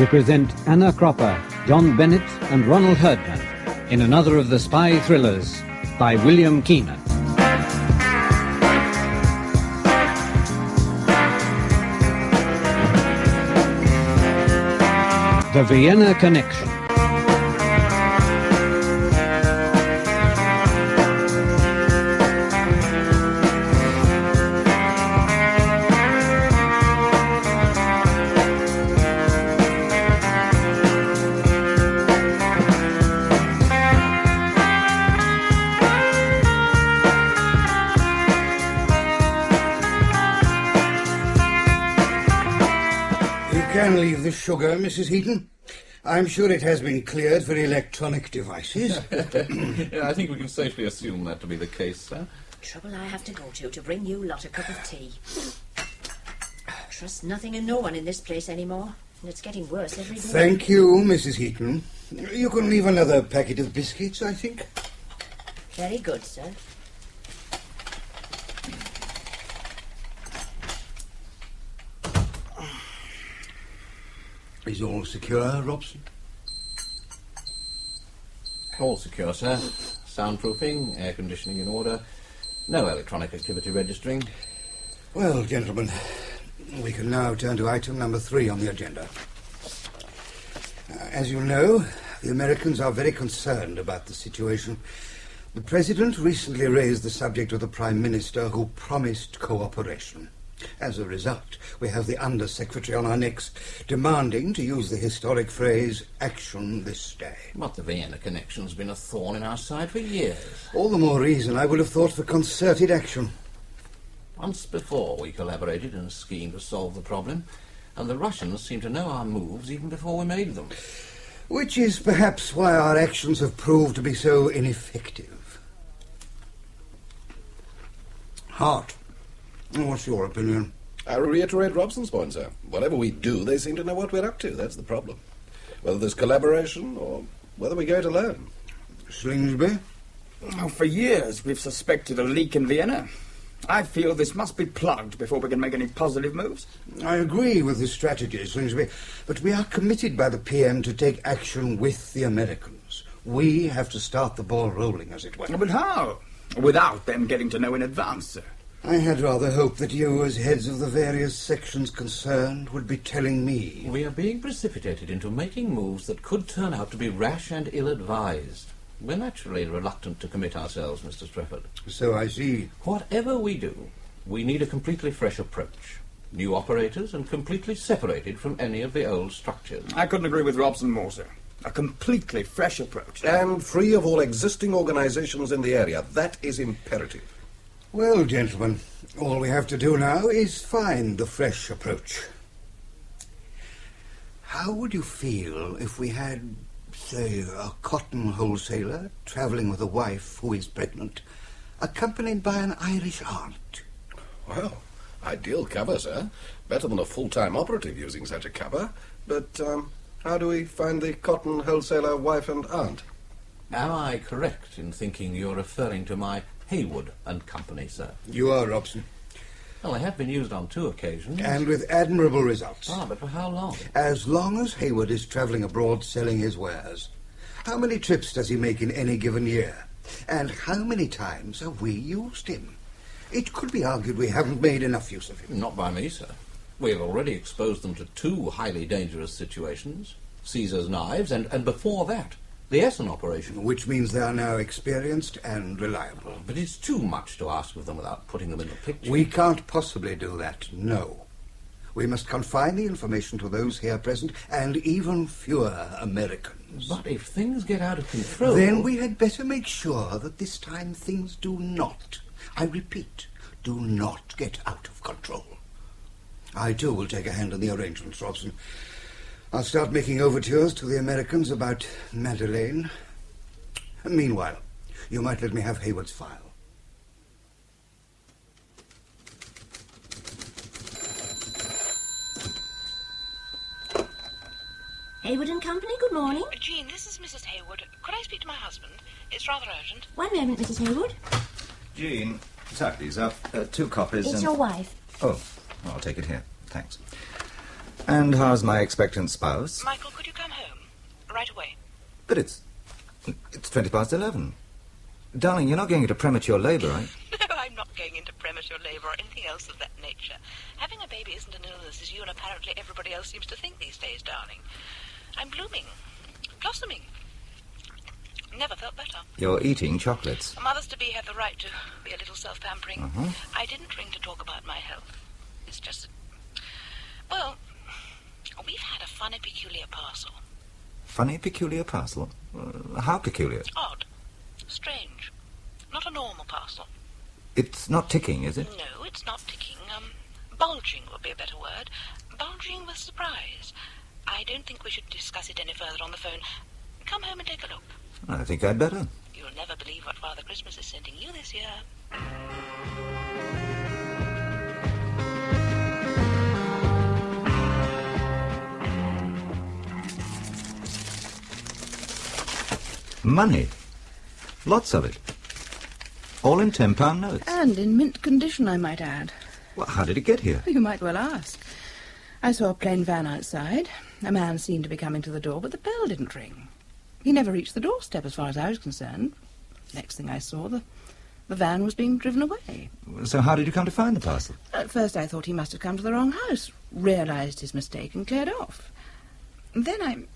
we present Anna Cropper, John Bennett and Ronald Herdman in another of the spy thrillers by William Keenan. The Vienna Connection. Can leave the sugar, Mrs. Heaton. I'm sure it has been cleared for electronic devices. Yeah, I think we can safely assume that to be the case, sir. Trouble I have to go to bring you lot a cup of tea. Trust nothing and no one in this place anymore, and it's getting worse every day. Thank you, Mrs. Heaton. You can leave another packet of biscuits, I think. Very good, sir. Is all secure, Robson? All secure, sir. Soundproofing, air conditioning in order. No electronic activity registering. Well, gentlemen, we can now turn to item number 3 on the agenda. As you know, the Americans are very concerned about the situation. The President recently raised the subject with the Prime Minister, who promised cooperation. As a result, we have the Under-Secretary on our necks demanding, to use the historic phrase, action this day. But the Vienna connection's been a thorn in our side for years. All the more reason I would have thought for concerted action. Once before we collaborated in a scheme to solve the problem, and the Russians seem to know our moves even before we made them. Which is perhaps why our actions have proved to be so ineffective. Hart. What's your opinion? I reiterate Robson's point, sir. Whatever we do, they seem to know what we're up to. That's the problem. Whether there's collaboration or whether we go it alone. Slingsby? Oh, for years we've suspected a leak in Vienna. I feel this must be plugged before we can make any positive moves. I agree with this strategy, Slingsby, but we are committed by the PM to take action with the Americans. We have to start the ball rolling, as it were. But how? Without them getting to know in advance, sir. I had rather hoped that you, as heads of the various sections concerned, would be telling me. We are being precipitated into making moves that could turn out to be rash and ill-advised. We're naturally reluctant to commit ourselves, Mr. Strefford. So I see. Whatever we do, we need a completely fresh approach. New operators and completely separated from any of the old structures. I couldn't agree with Robson more, sir. A completely fresh approach. And free of all existing organizations in the area. That is imperative. Well, gentlemen, all we have to do now is find the fresh approach. How would you feel if we had, say, a cotton wholesaler travelling with a wife who is pregnant, accompanied by an Irish aunt? Well, ideal cover, sir. Better than a full-time operative using such a cover. But how do we find the cotton wholesaler wife and aunt? Am I correct in thinking you're referring to my Haywood and Company, sir? You are, Robson. Well, they have been used on 2 occasions. And with admirable results. Ah, but for how long? As long as Haywood is travelling abroad selling his wares. How many trips does he make in any given year? And how many times have we used him? It could be argued we haven't made enough use of him. Not by me, sir. We've already exposed them to 2 highly dangerous situations. Caesar's knives, and before that, the Essen operation. Which means they are now experienced and reliable. But it's too much to ask of them without putting them in the picture. We can't possibly do that, no. We must confine the information to those here present, and even fewer Americans. But if things get out of control... Then we had better make sure that this time things do not, I repeat, do not get out of control. I, too, will take a hand in the arrangements, Robson. I'll start making overtures to the Americans about Madeleine. Meanwhile, you might let me have Haywood's file. Haywood and Company, good morning. Jean, this is Mrs. Haywood. Could I speak to my husband? It's rather urgent. One moment, Mrs. Haywood. Jean, type these up. 2 copies It's and... your wife. Oh, I'll take it here. Thanks. And how's my expectant spouse? Michael, could you come home? Right away. But it's 11:20. Darling, you're not going into premature labour, are you? No, I'm not going into premature labour or anything else of that nature. Having a baby isn't an illness as you and apparently everybody else seems to think these days, darling. I'm blooming. Blossoming. Never felt better. You're eating chocolates. Mothers-to-be have the right to be a little self-pampering. Uh-huh. I didn't ring to talk about my health. It's just... Well, we've had a funny, peculiar parcel. Funny, peculiar parcel? How peculiar? Odd. Strange. Not a normal parcel. It's not ticking, is it? No, it's not ticking. Bulging would be a better word. Bulging with surprise. I don't think we should discuss it any further on the phone. Come home and take a look. I think I'd better. You'll never believe what Father Christmas is sending you this year. Money. Lots of it. All in £10 notes. And in mint condition, I might add. Well, how did it get here? You might well ask. I saw a plain van outside. A man seemed to be coming to the door, but the bell didn't ring. He never reached the doorstep as far as I was concerned. Next thing I saw, the van was being driven away. So how did you come to find the parcel? At first I thought he must have come to the wrong house, realised his mistake and cleared off. Then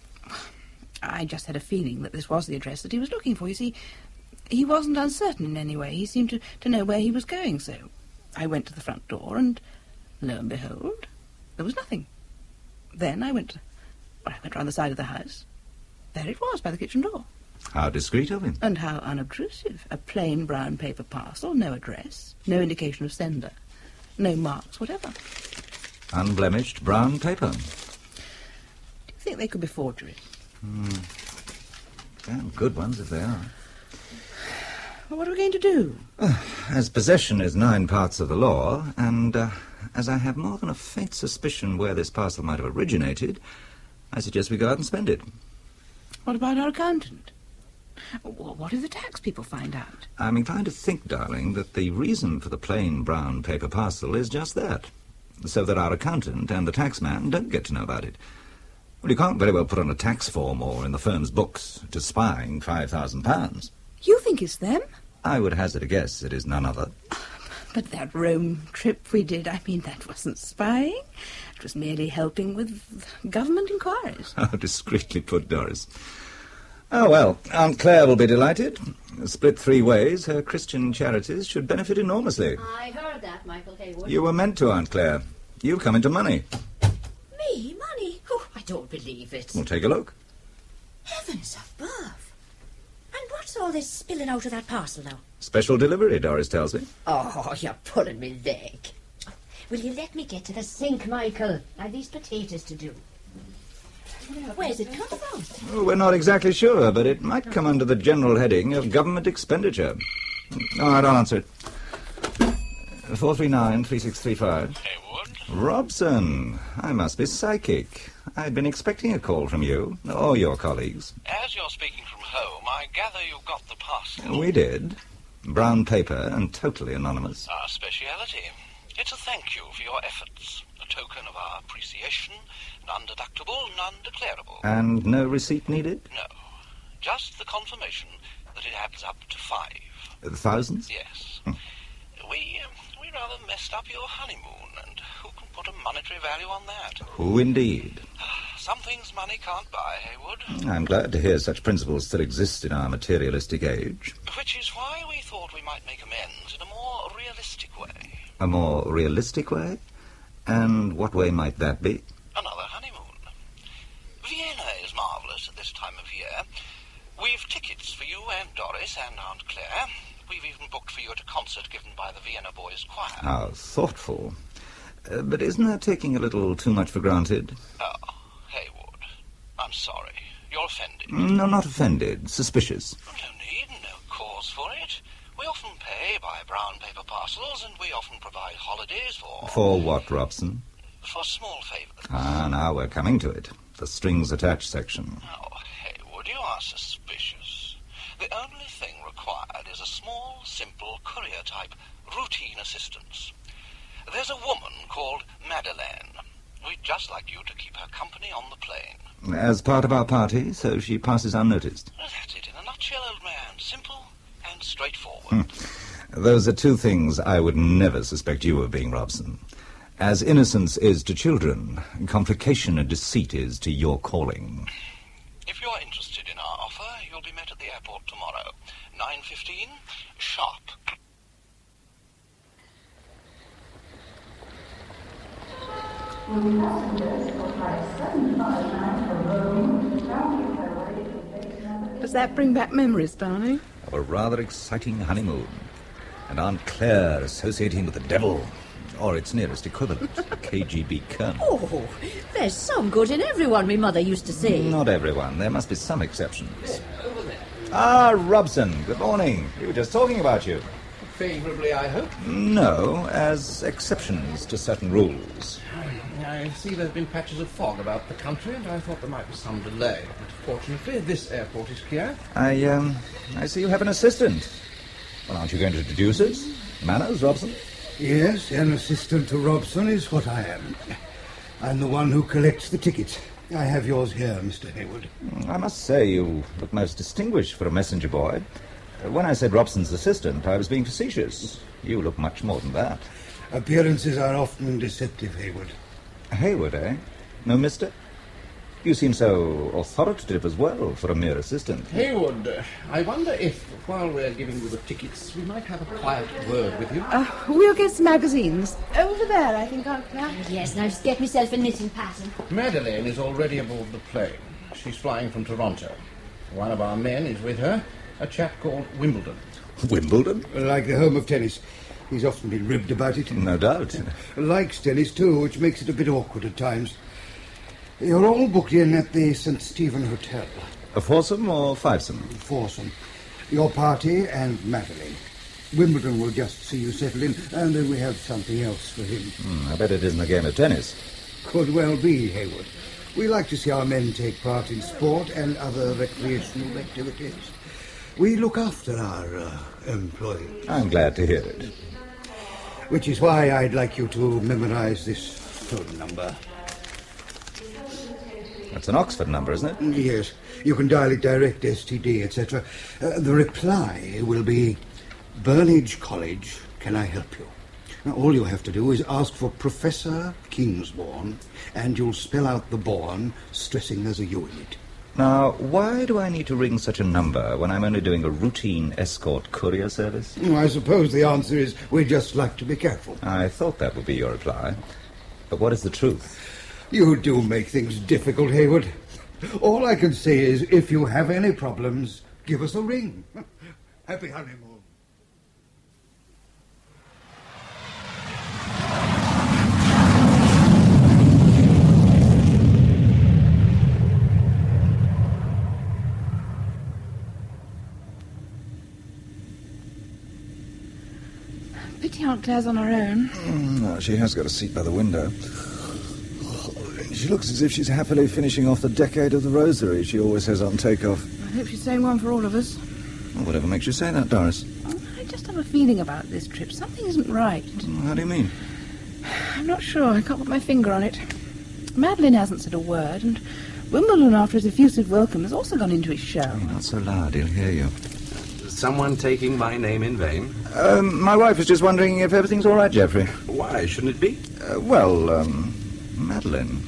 I just had a feeling that this was the address that he was looking for. You see, he wasn't uncertain in any way. He seemed to know where he was going, so I went to the front door and, lo and behold, there was nothing. Then I went round the side of the house. There it was, by the kitchen door. How discreet of him. And how unobtrusive. A plain brown paper parcel, no address, no indication of sender, no marks whatever. Unblemished brown paper. Do you think they could be forgeries? Damn good ones if they are. Well, what are we going to do? As possession is 9 parts of the law, and as I have more than a faint suspicion where this parcel might have originated, I suggest we go out and spend it. What about our accountant? What if the tax people find out? I'm inclined to think, darling, that the reason for the plain brown paper parcel is just that, so that our accountant and the taxman don't get to know about it. Well, you can't very well put on a tax form or in the firm's books to spying £5,000. You think it's them? I would hazard a guess it is none other. But that Rome trip we did, that wasn't spying. It was merely helping with government inquiries. How discreetly put, Doris. Oh, well, Aunt Claire will be delighted. Split 3 ways, her Christian charities should benefit enormously. I heard that, Michael Haywood. You were meant to, Aunt Claire. You've come into money. Me? Money? Oh, I don't believe it. Well, take a look. Heavens above. And what's all this spilling out of that parcel now? Special delivery, Doris tells me. Oh, you're pulling me leg. Will you let me get to the sink, Michael? I've these potatoes to do. Where's it come from? Oh, we're not exactly sure, but it might come under the general heading of government expenditure. All right, I'll answer it. 439-3635. Haywood? Robson, I must be psychic. I'd been expecting a call from you, or your colleagues. As you're speaking from home, I gather you got the parcel. We did. Brown paper and totally anonymous. Our speciality. It's a thank you for your efforts, a token of our appreciation, non-deductible, non-declarable. And no receipt needed? No, just the confirmation that it adds up to 5. Thousands? Yes. We rather messed up your honeymoon, and who can put a monetary value on that? Who indeed? Some things money can't buy, Haywood. I'm glad to hear such principles still exist in our materialistic age. Which is why we thought we might make amends in a more realistic way. A more realistic way? And what way might that be? Another honeymoon. Vienna is marvellous at this time of year. We've tickets for you and Doris and Aunt Claire. We've even booked for you at a concert given by the Vienna Boys Choir. How thoughtful. But isn't that taking a little too much for granted? Oh, Haywood, I'm sorry. You're offended. No, not offended. Suspicious. No need, no cause for it. We often pay by brown paper parcels, and we often provide holidays for... For what, Robson? For small favours. Ah, now we're coming to it. The strings attached section. Oh, Haywood, you are suspicious. The only thing required is a small, simple, courier-type, routine assistance. There's a woman called Madeleine. We just like you to keep her company on the plane. As part of our party, so she passes unnoticed. Well, that's it in a nutshell, old man. Simple and straightforward. Those are two things I would never suspect you of being, Robson. As innocence is to children, complication and deceit is to your calling. If you're interested in our offer, you'll be met at the airport tomorrow. 9:15, sharp. Does that bring back memories, darling? Of a rather exciting honeymoon. And Aunt Claire associating with the devil. Or its nearest equivalent, KGB colonel. Oh, there's some good in everyone, my mother used to say. Not everyone. There must be some exceptions. Ah, Robson, good morning. We were just talking about you. Favourably, I hope. No, as exceptions to certain rules. I see there's been patches of fog about the country, and I thought there might be some delay. But fortunately, this airport is clear. I see you have an assistant. Well, aren't you going to introduce us? Manners, Robson? Yes, an assistant to Robson is what I am. I'm the one who collects the tickets. I have yours here, Mr. Hayward. I must say you look most distinguished for a messenger boy. When I said Robson's assistant, I was being facetious. You look much more than that. Appearances are often deceptive, Hayward. Hayward, eh? No mister? You seem so authoritative as well for a mere assistant. Hayward, I wonder if, while we're giving you the tickets, we might have a quiet word with you. We'll get some magazines. Over there, I think, Aunt Claire. Yes, and I'll just get myself a knitting pattern. Madeleine is already aboard the plane. She's flying from Toronto. One of our men is with her, a chap called Wimbledon. Wimbledon? Like the home of tennis. He's often been ribbed about it. No doubt. Likes tennis, too, which makes it a bit awkward at times. You're all booked in at the St. Stephen Hotel. A foursome or fivesome? Foursome. Your party and Madeleine. Wimbledon will just see you settle in, and then we have something else for him. I bet it isn't a game of tennis. Could well be, Hayward. We like to see our men take part in sport and other recreational activities. We look after our employees. I'm glad to hear it. Which is why I'd like you to memorize this phone number. That's an Oxford number, isn't it? Yes. You can dial it direct, STD, etc. The reply will be, Burnage College, can I help you? Now, all you have to do is ask for Professor Kingsbourne, and you'll spell out the Bourne, stressing there's a U in it. Now, why do I need to ring such a number when I'm only doing a routine escort courier service? I suppose the answer is we just like to be careful. I thought that would be your reply. But what is the truth? You do make things difficult, Hayward. All I can say is, if you have any problems, give us a ring. Happy honeymoon. Pity Aunt Claire's on her own. No, she has got a seat by the window. She looks as if she's happily finishing off the decade of the rosary she always has on takeoff. I hope she's saying one for all of us. Well, whatever makes you say that, Doris? I just have a feeling about this trip. Something isn't right. How do you mean? I'm not sure. I can't put my finger on it. Madeleine hasn't said a word, and Wimbledon, after his effusive welcome, has also gone into his shell. Not so loud, he'll hear you. Someone taking my name in vain? My wife was just wondering if everything's all right, Geoffrey. Why, shouldn't it be? Madeleine,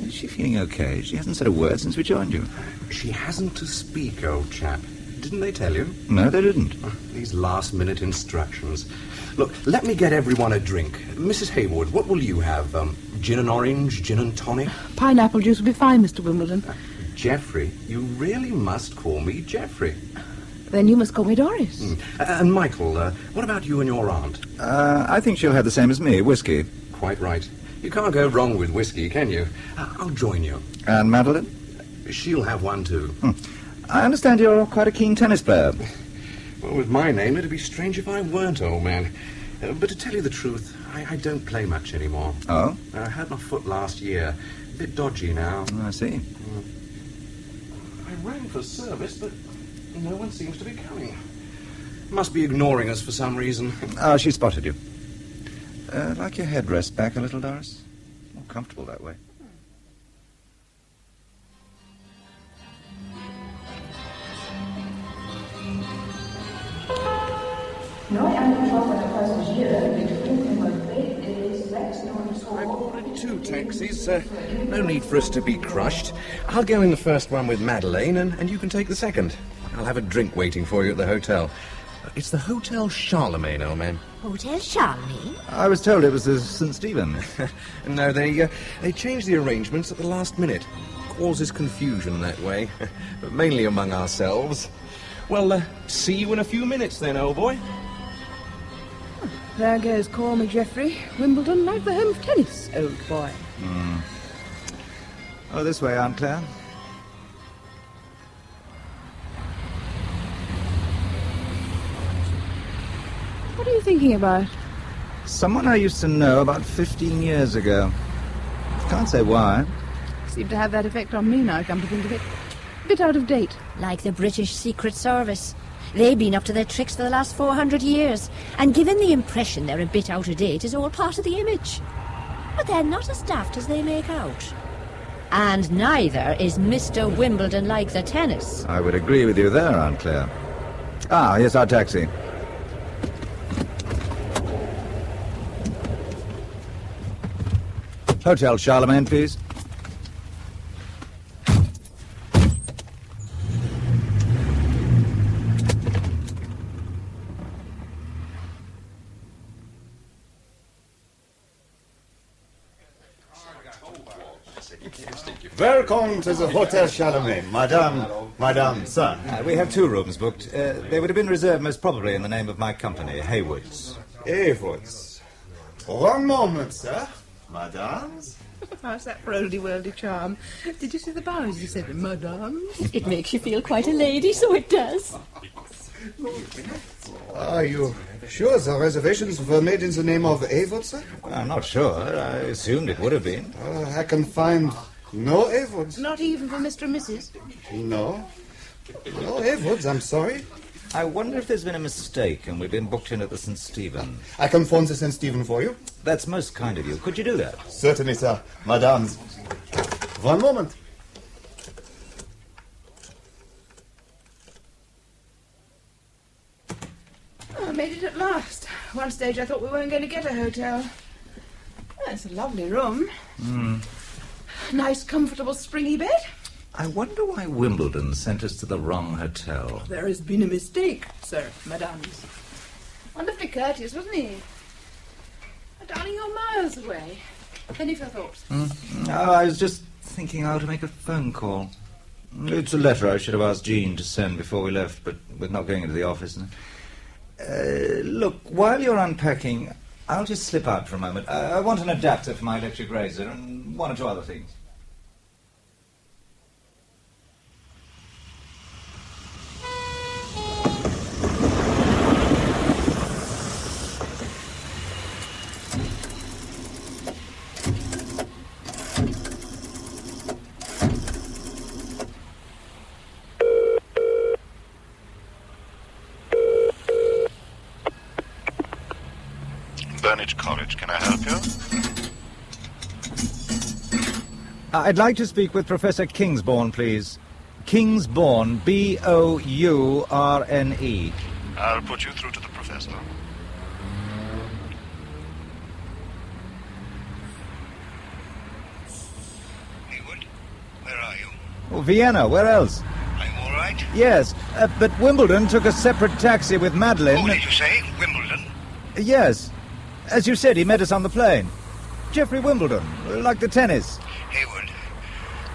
is she feeling okay? She hasn't said a word since we joined you. She hasn't to speak, old chap. Didn't they tell you? No, they didn't. These last-minute instructions. Look, let me get everyone a drink. Mrs. Hayward, what will you have? Gin and orange, gin and tonic? Pineapple juice will be fine, Mr. Wimbledon. Geoffrey, you really must call me Geoffrey. Then you must call me Doris. And Michael, what about you and your aunt? I think she'll have the same as me, whiskey. Quite right. You can't go wrong with whiskey, can you? I'll join you. And Madeleine? She'll have one too. I understand you're quite a keen tennis player. Well, with my name, it'd be strange if I weren't, old man. But to tell you the truth, I don't play much anymore. Oh? I hurt my foot last year. A bit dodgy now. I see. I rang for service, but no one seems to be coming. Must be ignoring us for some reason. Ah, she spotted you. Like your headrest back a little, Doris? comfortable that way. I've ordered 2 taxis. No need for us to be crushed. I'll go in the first one with Madeleine, and you can take the second. I'll have a drink waiting for you at the hotel. It's the Hotel Charlemagne, old man. Hotel Charlemagne? I was told it was the St. Stephen. No, they changed the arrangements at the last minute. Causes confusion that way, but mainly among ourselves. Well, see you in a few minutes then, old boy. There goes Call Me Geoffrey. Wimbledon like the home of tennis, old boy. Oh, this way, Aunt Claire. What are you thinking about? Someone I used to know about 15 years ago. Can't say why. Seemed to have that effect on me now, come to think of it. A bit out of date. Like the British Secret Service. They've been up to their tricks for the last 400 years, and given the impression they're a bit out of date is all part of the image. But they're not as daft as they make out. And neither is Mr. Wimbledon like the tennis. I would agree with you there, Aunt Claire. Ah, here's our taxi. Hotel Charlemagne, please. Welcome to the Hotel Charlemagne, Madame, sir. We have 2 rooms booked. They would have been reserved most probably in the name of my company, Haywood's. Haywood's. 1 moment, sir. Madame's? How's that for oldie-worldy charm? Did you see the bows you said, Madame? It makes you feel quite a lady, so it does. Are you sure the reservations were made in the name of Haywood, sir? I'm not sure. I assumed it would have been. I can find no Haywoods. Not even for Mr. and Mrs.? No. No Haywoods, I'm sorry. I wonder if there's been a mistake and we've been booked in at the St. Stephen. I can phone the St. Stephen for you. That's most kind of you. Could you do that? Certainly, sir. Madame's. 1 moment. Oh, I made it at last. One stage I thought we weren't going to get a hotel. Oh, it's a lovely room. Nice, comfortable, springy bed. I wonder why Wimbledon sent us to the wrong hotel. There has been a mistake, sir, Madame's. Wonderfully courteous, wasn't he? Oh, darling, you're miles away. Any further thoughts? Oh, I was just thinking how to make a phone call. It's a letter I should have asked Jean to send before we left, but we're not going into the office. Look, while you're unpacking, I'll just slip out for a moment. I want an adapter for my electric razor and 1 or 2 other things. Burnage College, can I help you? I'd like to speak with Professor Kingsbourne, please. Kingsbourne, B-O-U-R-N-E. I'll put you through to the professor. Haywood, where are you? Oh, Vienna, where else? Are you all right? Yes, but Wimbledon took a separate taxi with Madeleine. Oh, did you say Wimbledon? Yes. As you said, he met us on the plane. Geoffrey Wimbledon, like the tennis. Haywood,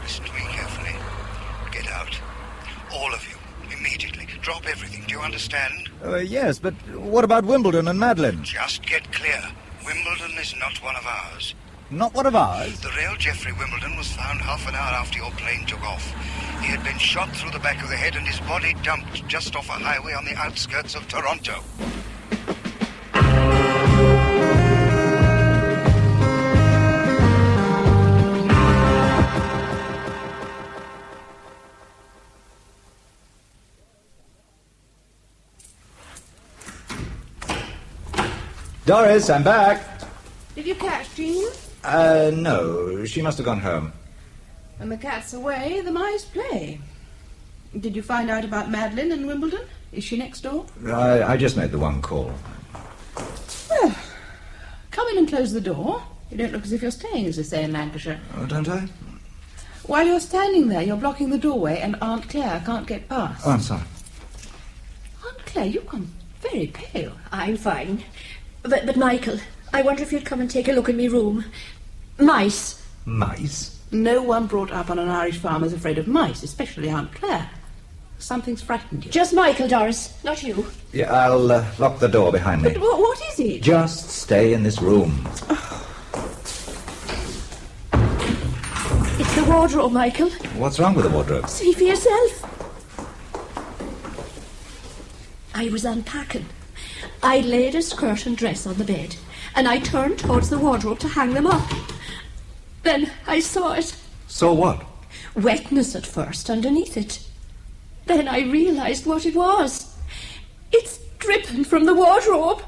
listen to me carefully. Get out. All of you, immediately. Drop everything, do you understand? Yes, but what about Wimbledon and Madeleine? Just get clear. Wimbledon is not one of ours. Not one of ours? The real Geoffrey Wimbledon was found half an hour after your plane took off. He had been shot through the back of the head and his body dumped just off a highway on the outskirts of Toronto. Doris, I'm back. Did you catch Jean? No, she must have gone home. When the cat's away, the mice play. Did you find out about Madeline in Wimbledon? Is she next door? I just made the one call. Well, come in and close the door. You don't look as if you're staying, as they say in Lancashire. Oh, don't I? While you're standing there, you're blocking the doorway and Aunt Claire can't get past. Oh, I'm sorry. Aunt Claire, you've gone very pale. I'm fine. But Michael, I wonder if you'd come and take a look in me room. Mice. Mice? No one brought up on an Irish farm is afraid of mice, especially Aunt Claire. Something's frightened you. Just Michael, Doris, not you. Yeah, I'll lock the door behind me. But what is it? Just stay in this room. It's the wardrobe, Michael. What's wrong with the wardrobe? See for yourself. I was unpacking. I laid a skirt and dress on the bed, and I turned towards the wardrobe to hang them up. Then I saw it. Saw what? Wetness at first underneath it. Then I realised what it was. It's dripping from the wardrobe.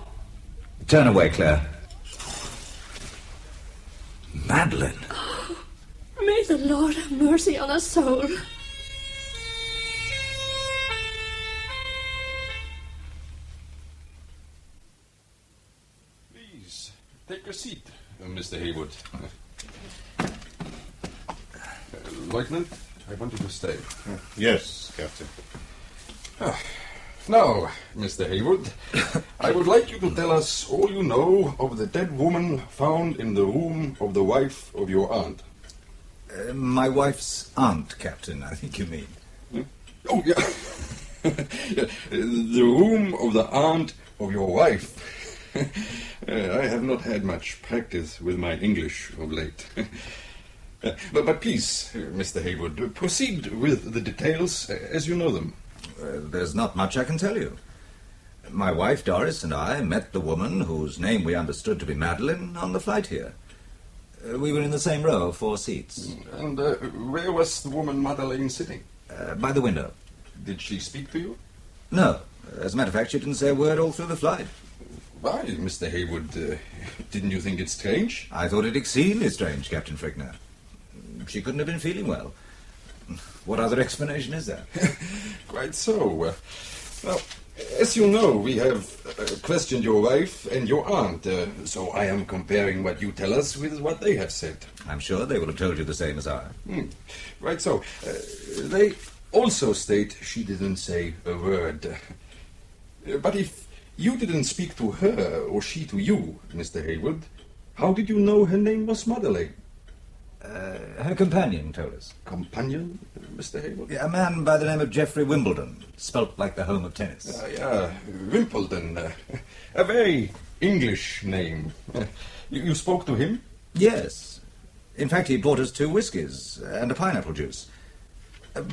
Turn away, Claire. Madeline. May the Lord have mercy on us soul. Please, take a seat, Mr. Haywood. Lieutenant, I want you to stay. Yes, Captain. Now, Mr. Haywood, I would like you to tell us all you know of the dead woman found in the room of the wife of your aunt. My wife's aunt, Captain, I think you mean. Oh, yeah. The room of the aunt of your wife. I have not had much practice with my English of late. But please, Mr. Haywood, proceed with the details as you know them. There's not much I can tell you. My wife, Doris, and I met the woman whose name we understood to be Madeline on the flight here. We were in the same row of 4 seats. And where was the woman Madeleine sitting? By the window. Did she speak to you? No. As a matter of fact, she didn't say a word all through the flight. Why, Mr. Haywood? Didn't you think it strange? I thought it exceedingly strange, Captain Frickner. She couldn't have been feeling well. What other explanation is there? Quite so. Well, as you know, we have questioned your wife and your aunt, so I am comparing what you tell us with what they have said. I'm sure they will have told you the same as I. Right so. They also state she didn't say a word. But if you didn't speak to her, or she to you, Mr. Haywood, how did you know her name was Madeleine? Her companion told us. Companion, Mr. Haywood? Yeah, a man by the name of Geoffrey Wimbledon, spelt like the home of tennis. Yeah, Wimbledon. A very English name. You spoke to him? Yes. In fact, he brought us 2 whiskies and a pineapple juice.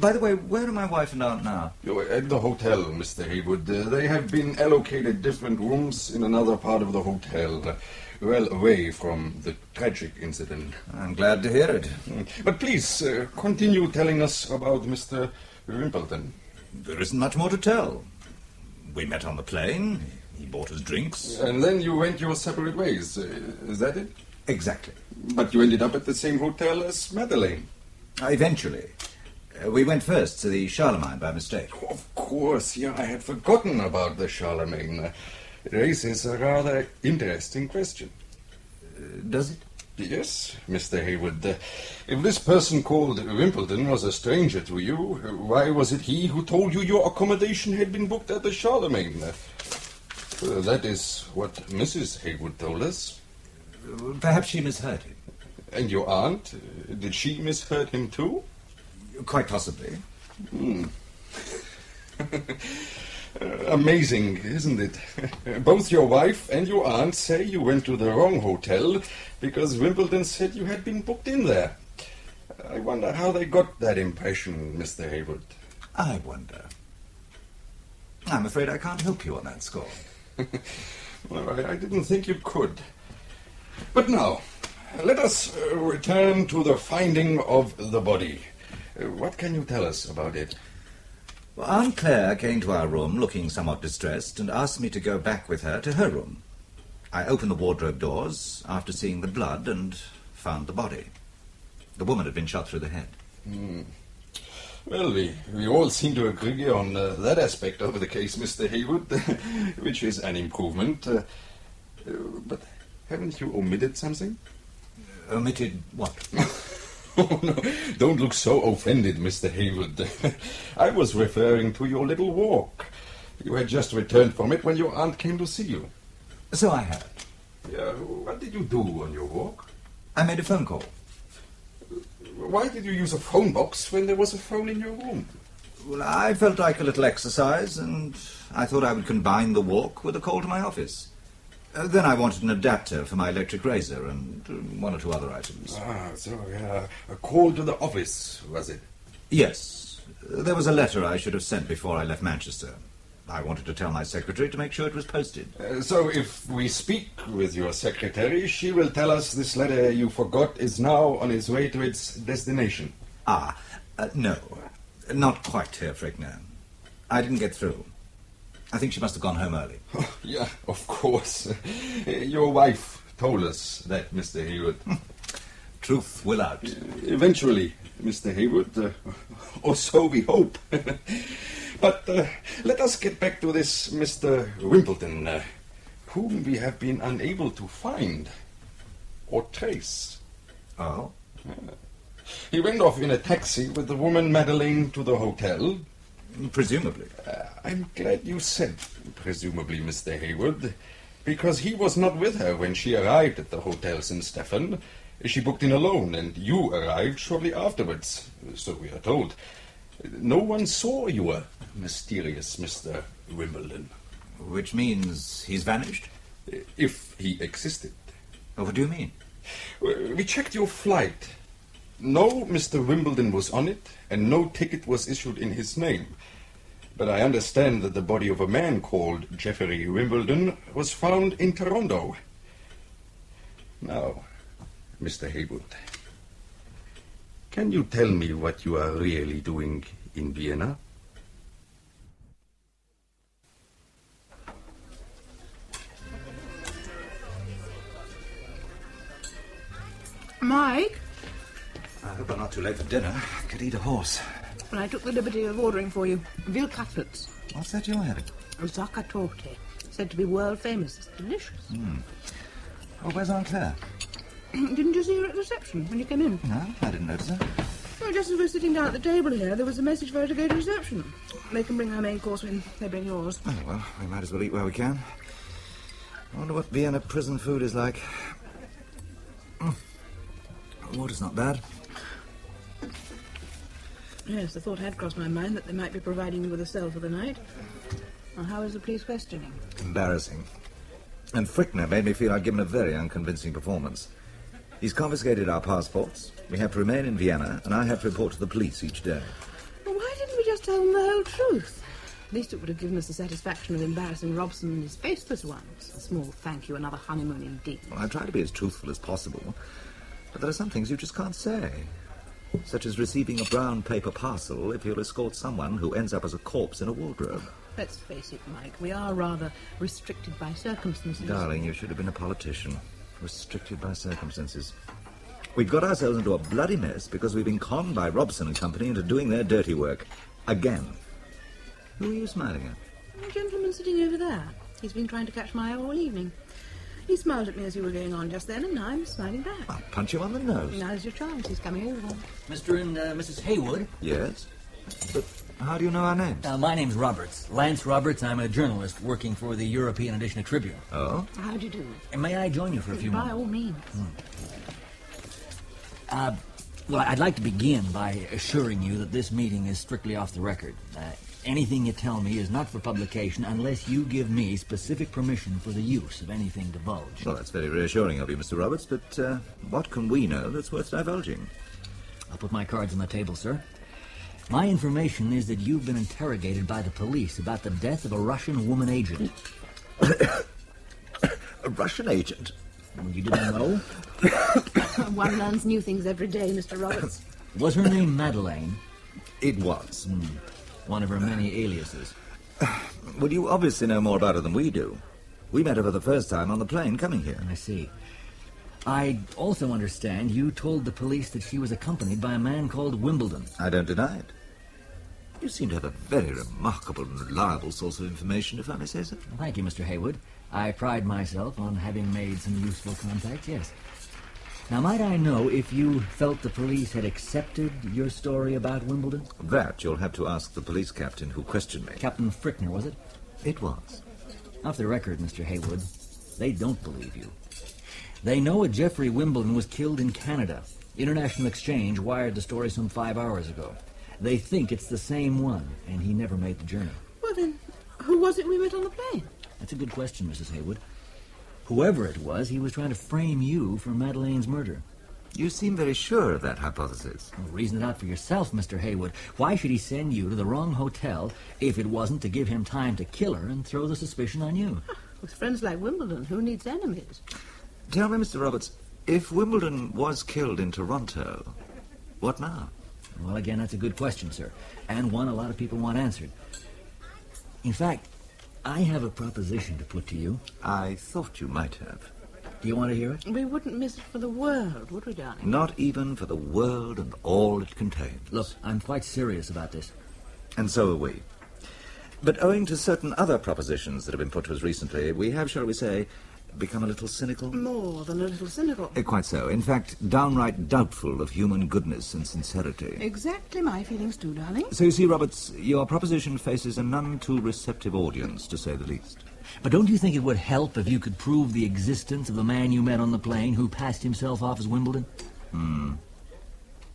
By the way, where are my wife and aunt now? At the hotel, Mr. Haywood. They have been allocated different rooms in another part of the hotel. Well away from the tragic incident. I'm glad to hear it. But please, continue telling us about Mr. Wimbledon. There isn't much more to tell. We met on the plane. He bought us drinks. And then you went your separate ways. Is that it? Exactly. But you ended up at the same hotel as Madeleine. Eventually. We went first to the Charlemagne by mistake. Of course, yeah, I had forgotten about the Charlemagne. Raises a rather interesting question. Does it? Yes, Mr. Haywood. If this person called Wimbledon was a stranger to you, why was it he who told you your accommodation had been booked at the Charlemagne? That is what Mrs. Haywood told us. Perhaps she misheard him. And your aunt? Did she misheard him too? Quite possibly. Amazing, isn't it? Both your wife and your aunt say you went to the wrong hotel because Wimbledon said you had been booked in there. I wonder how they got that impression, Mr. Haywood. I wonder. I'm afraid I can't help you on that score. Well, I didn't think you could. But now, let us return to the finding of the body. What can you tell us about it? Well, Aunt Claire came to our room looking somewhat distressed and asked me to go back with her to her room. I opened the wardrobe doors after seeing the blood and found the body. The woman had been shot through the head. Well, we all seem to agree on that aspect of the case, Mr. Haywood, which is an improvement. But haven't you omitted something? Omitted what? Oh, no, don't look so offended, Mr. Haywood. I was referring to your little walk. You had just returned from it when your aunt came to see you. So I had. Yeah, what did you do on your walk? I made a phone call. Why did you use a phone box when there was a phone in your room? Well, I felt like a little exercise, and I thought I would combine the walk with a call to my office. Then I wanted an adapter for my electric razor and one or two other items. So a call to the office, was it? Yes. There was a letter I should have sent before I left Manchester. I wanted to tell my secretary to make sure it was posted. So if we speak with your secretary, she will tell us this letter you forgot is now on its way to its destination. No. Not quite, Herr Frickner. I didn't get through. I think she must have gone home early. Oh, yeah, of course. Your wife told us that, Mr. Haywood. Truth will out. Eventually, Mr. Haywood. Or so we hope. But let us get back to this Mr. Wimbledon, whom we have been unable to find or trace. Oh? He went off in a taxi with the woman Madeleine to the hotel. Presumably. I'm glad you said presumably, Mr. Haywood, because he was not with her when she arrived at the Hotel St. Stephen. She booked in alone, and you arrived shortly afterwards, so we are told. No one saw your mysterious Mr. Wimbledon. Which means he's vanished? If he existed. What do you mean? We checked your flight. No Mr. Wimbledon was on it, and no ticket was issued in his name. But I understand that the body of a man called Geoffrey Wimbledon was found in Toronto. Now, Mr. Haywood, can you tell me what you are really doing in Vienna? Mike? I hope I'm not too late for dinner. I could eat a horse. And I took the liberty of ordering for you veal cutlets. What's that you're having? Zaccatorte, said to be world famous. It's delicious. Oh, where's Aunt Claire? Didn't you see her at the reception when you came in? No, I didn't notice her. Well, just as we're sitting down at the table here, there was a message for her to go to reception. They can bring her main course when they bring yours. Oh, well, we might as well eat where we can. I wonder what Vienna prison food is like. Water's not bad. Yes, the thought had crossed my mind that they might be providing you with a cell for the night. Well, how is the police questioning? Embarrassing. And Frickner made me feel I'd given a very unconvincing performance. He's confiscated our passports, we have to remain in Vienna, and I have to report to the police each day. Well, why didn't we just tell them the whole truth? At least it would have given us the satisfaction of embarrassing Robson and his faceless ones. A small thank you, another honeymoon indeed. Well, I try to be as truthful as possible, but there are some things you just can't say. Such as receiving a brown paper parcel if you'll escort someone who ends up as a corpse in a wardrobe. Let's face it, Mike, we are rather restricted by circumstances. Darling, you should have been a politician. Restricted by circumstances. We've got ourselves into a bloody mess because we've been conned by Robson and Company into doing their dirty work. Again. Who are you smiling at? The gentleman sitting over there. He's been trying to catch my eye all evening. He smiled at me as you were going on just then, and now I'm smiling back. I'll punch you on the nose. Now's your chance. He's coming over. Mr. and Mrs. Haywood? Yes? But how do you know our names? My name's Roberts. Lance Roberts. I'm a journalist working for the European edition of Tribune. Oh? How do you do? And may I join you for a few moments? By all means. Well, I'd like to begin by assuring you that this meeting is strictly off the record. Anything you tell me is not for publication unless you give me specific permission for the use of anything divulged. Well, that's very reassuring of you, Mr. Roberts, but what can we know that's worth divulging? I'll put my cards on the table, sir. My information is that you've been interrogated by the police about the death of a Russian woman agent. A Russian agent? Well, you didn't know? One learns new things every day, Mr. Roberts. Was her name Madeleine? It was. One of her many aliases. Well, you obviously know more about her than we do. We met her for the first time on the plane coming here. I see. I also understand you told the police that she was accompanied by a man called Wimbledon. I don't deny it. You seem to have a very remarkable and reliable source of information, if I may say so. Well, thank you, Mr. Haywood. I pride myself on having made some useful contacts, yes. Now, might I know if you felt the police had accepted your story about Wimbledon? That you'll have to ask the police captain who questioned me. Captain Frickner, was it? It was. Off the record, Mr. Haywood, they don't believe you. They know a Jeffrey Wimbledon was killed in Canada. International Exchange wired the story some 5 hours ago. They think it's the same one, and he never made the journey. Well, then, who was it we met on the plane? That's a good question, Mrs. Haywood. Whoever it was, he was trying to frame you for Madeleine's murder. You seem very sure of that hypothesis. Well, reason it out for yourself, Mr. Haywood. Why should he send you to the wrong hotel if it wasn't to give him time to kill her and throw the suspicion on you? With friends like Wimbledon, who needs enemies? Tell me, Mr. Roberts, if Wimbledon was killed in Toronto, what now? Well, again, that's a good question, sir, and one a lot of people want answered. In fact, I have a proposition to put to you. I thought you might have. Do you want to hear it? We wouldn't miss it for the world, would we, darling? Not even for the world and all it contains. Look, I'm quite serious about this. And so are we. But owing to certain other propositions that have been put to us recently, we have, shall we say, become a little cynical? More than a little cynical. Quite so. In fact, downright doubtful of human goodness and sincerity. Exactly my feelings too, darling. So you see, Roberts, your proposition faces a none too receptive audience, to say the least. But don't you think it would help if you could prove the existence of the man you met on the plane who passed himself off as Wimbledon?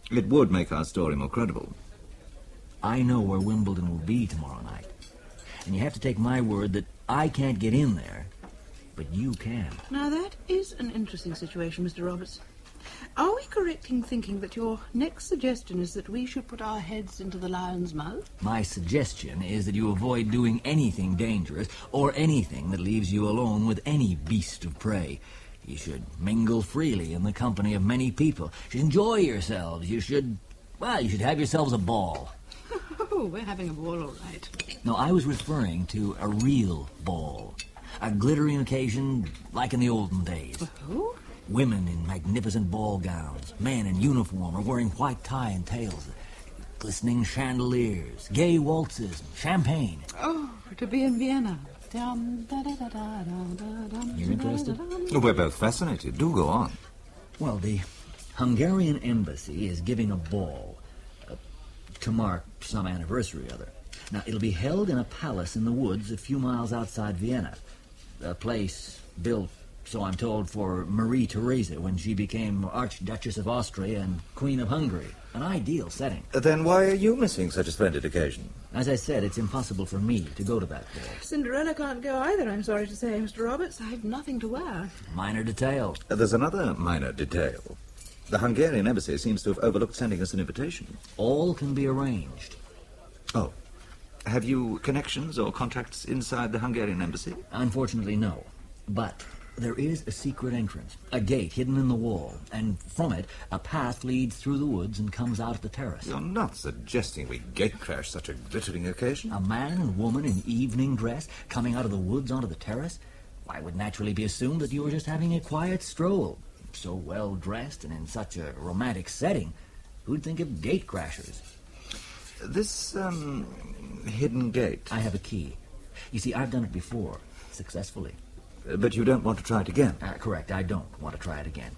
It would make our story more credible. I know where Wimbledon will be tomorrow night. And you have to take my word that I can't get in there, but you can. Now, that is an interesting situation, Mr. Roberts. Are we correct in thinking that your next suggestion is that we should put our heads into the lion's mouth? My suggestion is that you avoid doing anything dangerous or anything that leaves you alone with any beast of prey. You should mingle freely in the company of many people. You should enjoy yourselves. You should have yourselves a ball. Oh, we're having a ball, all right. No, I was referring to a real ball. A glittering occasion like in the olden days. Who? Women in magnificent ball gowns, men in uniform or wearing white tie and tails, glistening chandeliers, gay waltzes, champagne. Oh, to be in Vienna. You're interested? We're both fascinated. Do go on. Well, the Hungarian embassy is giving a ball to mark some anniversary or other. Now, it'll be held in a palace in the woods a few miles outside Vienna. A place built, so I'm told, for Marie Theresa when she became Archduchess of Austria and Queen of Hungary. An ideal setting. Then why are you missing such a splendid occasion? As I said, it's impossible for me to go to that ball. Cinderella can't go either, I'm sorry to say, Mr. Roberts. I've nothing to wear. Minor detail. There's another minor detail. The Hungarian embassy seems to have overlooked sending us an invitation. All can be arranged. Oh. Have you connections or contacts inside the Hungarian embassy? Unfortunately, no. But there is a secret entrance, a gate hidden in the wall, and from it, a path leads through the woods and comes out at the terrace. You're not suggesting we gatecrash such a glittering occasion? A man and woman in evening dress coming out of the woods onto the terrace? Why, it would naturally be assumed that you were just having a quiet stroll. So well dressed and in such a romantic setting, who'd think of gatecrashers? This, hidden gate. I have a key. You see, I've done it before, successfully. But you don't want to try it again? Correct, I don't want to try it again.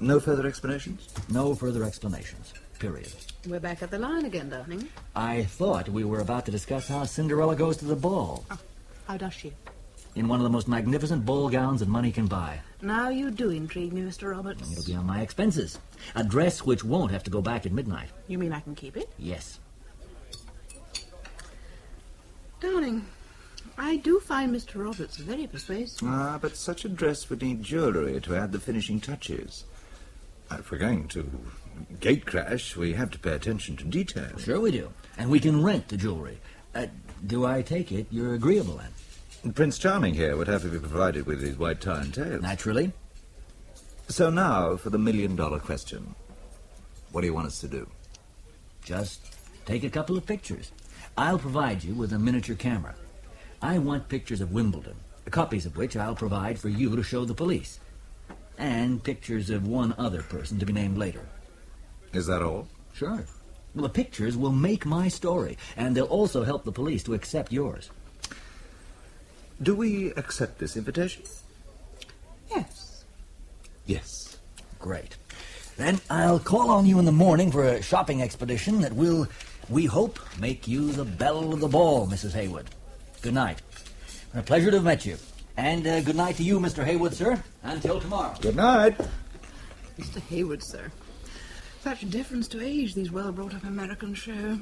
No further explanations? No further explanations, period. We're back at the line again, darling. I thought we were about to discuss how Cinderella goes to the ball. Oh, how does she? In one of the most magnificent ball gowns that money can buy. Now you do intrigue me, Mr. Roberts. It'll be on my expenses. A dress which won't have to go back at midnight. You mean I can keep it? Yes. Darling, I do find Mr. Roberts very persuasive. But such a dress would need jewellery to add the finishing touches. If we're going to gatecrash, we have to pay attention to detail. Sure we do. And we can rent the jewellery. Do I take it you're agreeable, then? Prince Charming here would have to be provided with his white tie and tails. Naturally. So now for the million-dollar question. What do you want us to do? Just take a couple of pictures. I'll provide you with a miniature camera. I want pictures of Wimbledon, copies of which I'll provide for you to show the police. and pictures of one other person to be named later. Is that all? Sure. Well, the pictures will make my story, and they'll also help the police to accept yours. Do we accept this invitation? Yes. Yes. Great. Then I'll call on you in the morning for a shopping expedition that will, we hope, make you the belle of the ball, Mrs. Haywood. Good night. A pleasure to have met you. And good night to you, Mr. Haywood, sir. Until tomorrow. Good night. Mr. Haywood, sir. Such a difference to age these well-brought-up Americans show.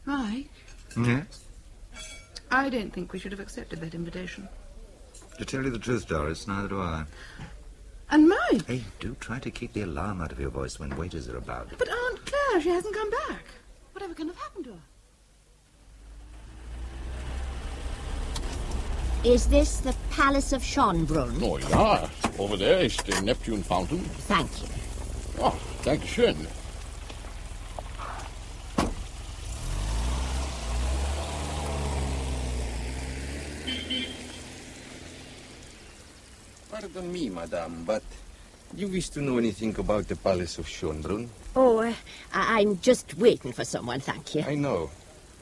Mike? Yes? I don't think we should have accepted that invitation. To tell you the truth, Doris, neither do I. And Mike? Hey, do try to keep the alarm out of your voice when waiters are about. But Aunt Claire, she hasn't come back. Whatever can have happened to her? Is this the Palace of Schönbrunn? Oh, ja. Over there is the Neptune Fountain. Thank you. Oh, danke schön. Pardon me, madame, but you wish to know anything about the Palace of Schönbrunn? Oh, I'm just waiting for someone, thank you. I know.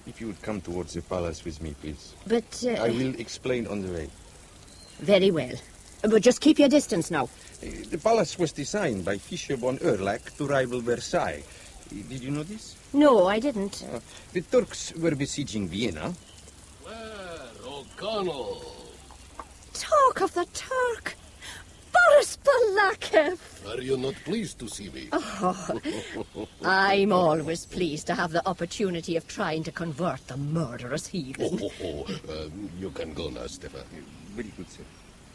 If you would come towards the palace with me, please. But, I will explain on the way. Very well. But just keep your distance now. The palace was designed by Fischer von Erlach to rival Versailles. Did you know this? No, I didn't. The Turks were besieging Vienna. Where, O'Connell? Talk of the Turk! Boris Balakev! Are you not pleased to see me? Oh, I'm always pleased to have the opportunity of trying to convert the murderous heathen. You can go now, Stefan. Very good, sir.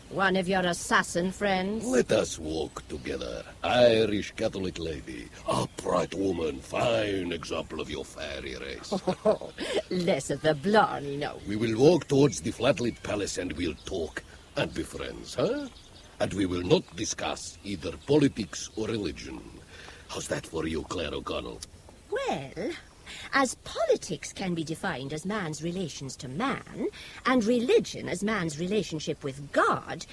One of your assassin friends? Let us walk together. Irish Catholic lady, upright woman, fine example of your fairy race. Less of the blarney now. We will walk towards the flatlit palace and we'll talk and be friends, huh? And we will not discuss either politics or religion. How's that for you, Claire O'Connell? Well, as politics can be defined as man's relations to man, and religion as man's relationship with God,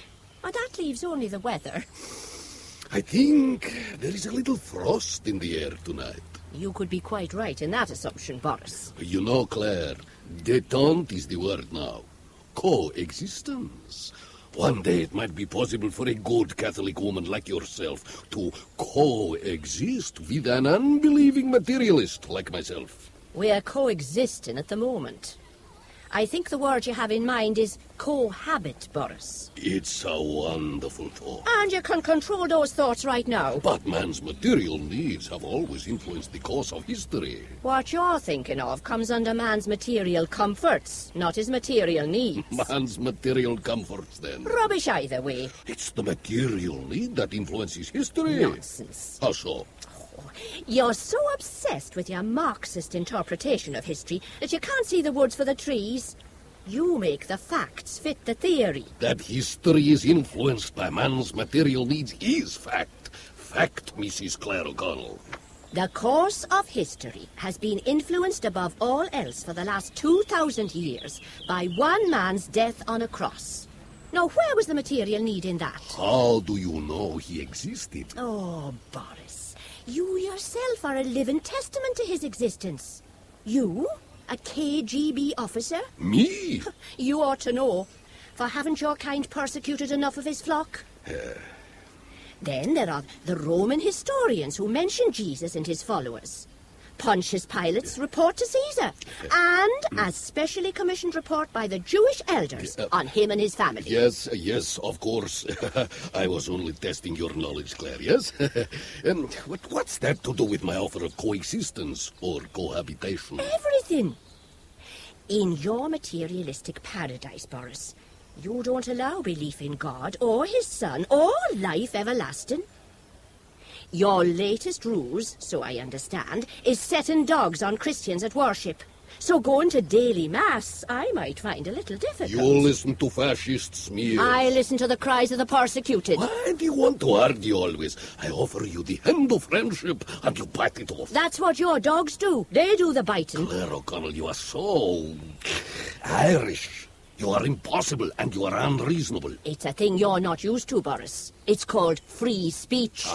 well, that leaves only the weather. I think there is a little frost in the air tonight. You could be quite right in that assumption, Boris. You know, Claire, détente is the word now. Coexistence. One day it might be possible for a good Catholic woman like yourself to coexist with an unbelieving materialist like myself. We're coexisting at the moment. I think the word you have in mind is cohabit, Boris. It's a wonderful thought. And you can control those thoughts right now. But man's material needs have always influenced the course of history. What you're thinking of comes under man's material comforts, not his material needs. Man's material comforts, then. Rubbish either way. It's the material need that influences history. Nonsense. How so? You're so obsessed with your Marxist interpretation of history that you can't see the woods for the trees. You make the facts fit the theory. That history is influenced by man's material needs is fact. Fact, Mrs. Claire O'Connell. The course of history has been influenced above all else for the last 2,000 years by one man's death on a cross. Now, where was the material need in that? How do you know he existed? Oh, Boris. You yourself are a living testament to his existence. You, a KGB officer? Me? You ought to know, for haven't your kind persecuted enough of his flock? Then there are the Roman historians who mention Jesus and his followers. Pontius Pilate's report to Caesar, and a specially commissioned report by the Jewish elders on him and his family. Yes, of course. I was only testing your knowledge, Claire, yes? What's that to do with my offer of coexistence or cohabitation? Everything. In your materialistic paradise, Boris, you don't allow belief in God or his Son or life everlasting. Your latest ruse, so I understand, is setting dogs on Christians at worship. So going to daily mass, I might find a little difficult. You listen to fascist smears. I listen to the cries of the persecuted. Why do you want to argue always? I offer you the hand of friendship, and you bite it off. That's what your dogs do. They do the biting. Claire O'Connell, you are so Irish. You are impossible and you are unreasonable. It's a thing you're not used to, Boris. It's called free speech.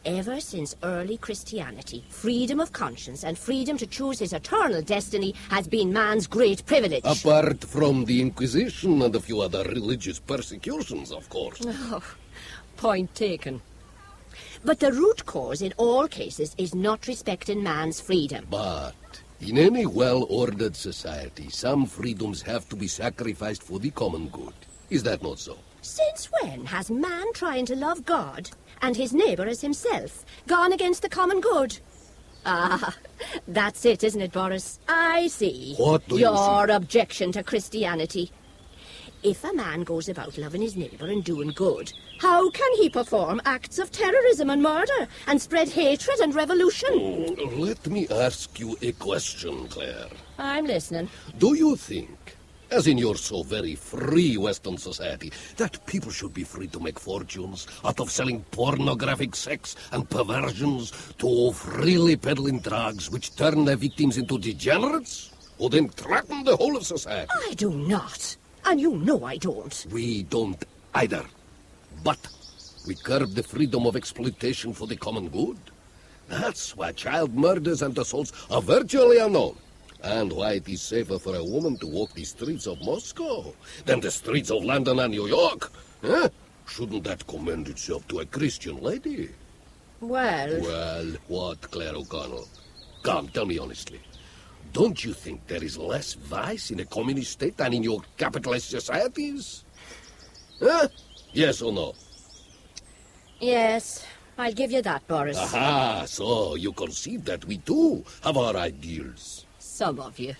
Ever since early Christianity, freedom of conscience and freedom to choose his eternal destiny has been man's great privilege. Apart from the Inquisition and a few other religious persecutions, of course. Oh, point taken. But the root cause in all cases is not respecting man's freedom. But in any well-ordered society, some freedoms have to be sacrificed for the common good. Is that not so? Since when has man trying to love God and his neighbour as himself gone against the common good? Ah, that's it, isn't it, Boris? I see. What do you Your objection to Christianity. If a man goes about loving his neighbour and doing good, how can he perform acts of terrorism and murder and spread hatred and revolution? Let me ask you a question, Claire. I'm listening. Do you think, as in your so very free Western society, that people should be free to make fortunes out of selling pornographic sex and perversions, to freely peddling drugs which turn their victims into degenerates, who then threaten the whole of society? I do not. And you know I don't. We don't either. But we curb the freedom of exploitation for the common good. That's why child murders and assaults are virtually unknown. And why it is safer for a woman to walk the streets of Moscow than the streets of London and New York. Huh? Shouldn't that commend itself to a Christian lady? Well, What, Claire O'Connell? Come, tell me honestly. Don't you think there is less vice in a communist state than in your capitalist societies? Huh? Yes or no? yes, I'll give you that, Boris. Aha, so you concede that we too have our ideals. Some of you.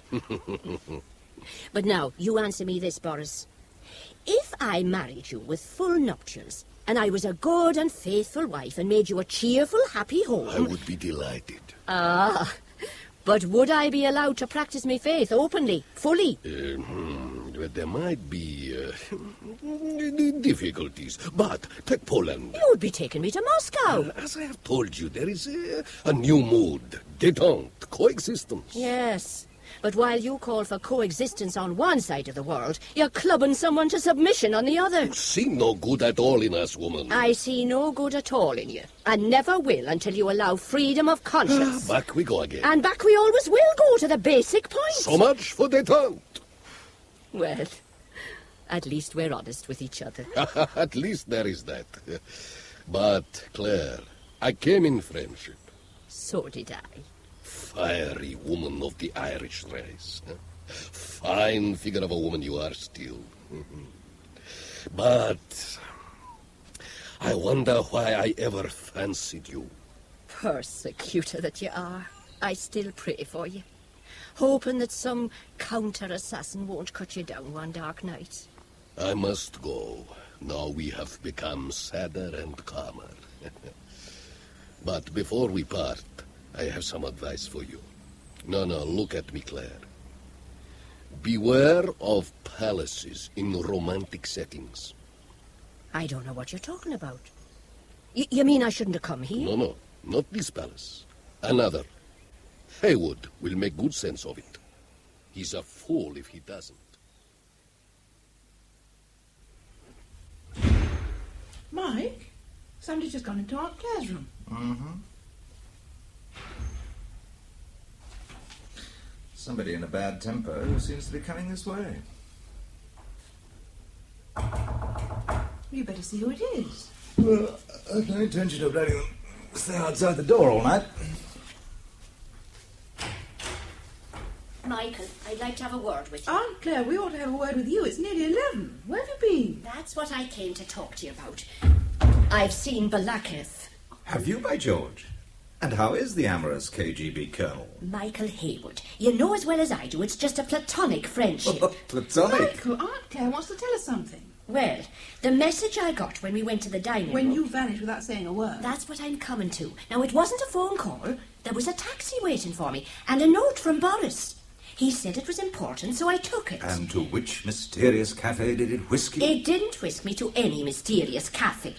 But now, you answer me this, Boris. If I married you with full nuptials, and I was a good and faithful wife and made you a cheerful, happy home... I would be delighted. Ah, but would I be allowed to practice my faith openly, fully? There might be difficulties. But take Poland. You would be taking me to Moscow. Well, as I have told you, there is a new mood. Détente, coexistence. Yes, but while you call for coexistence on one side of the world, you're clubbing someone to submission on the other. You see no good at all in us, woman. I see no good at all in you, and never will until you allow freedom of conscience. Back we go again. And back we always will go to the basic point. So much for détente. Well, at least we're honest with each other. At least there is that. But, Claire, I came in friendship. So did I. Fiery woman of the Irish race. Fine figure of a woman you are still. But I wonder why I ever fancied you. Persecutor that you are. I still pray for you, hoping that some counter-assassin won't cut you down one dark night. I must go. Now we have become sadder and calmer. But before we part, I have some advice for you. No, look at me, Claire. Beware of palaces in romantic settings. I don't know what you're talking about. You mean I shouldn't have come here? No, not this palace. Another. Haywood will make good sense of it. He's a fool if he doesn't. Mike, somebody's just gone into Aunt Claire's room. Mm-hmm. Somebody in a bad temper who seems to be coming this way. You better see who it is. Well, I've no intention of letting them stay outside the door all night. Michael, I'd like to have a word with you. Aunt Claire, we ought to have a word with you. It's nearly 11. Where have you been? That's what I came to talk to you about. I've seen Balakiv. Have you, by George? And how is the amorous KGB colonel? Michael Haywood. You know as well as I do, it's just a platonic friendship. Platonic? Michael, Aunt Claire wants to tell us something. Well, the message I got when we went to the dining room... When you vanished without saying a word. That's what I'm coming to. Now, it wasn't a phone call. There was a taxi waiting for me, and a note from Boris. He said it was important, so I took it. And to which mysterious cafe did it whisk you? It didn't whisk me to any mysterious cafe.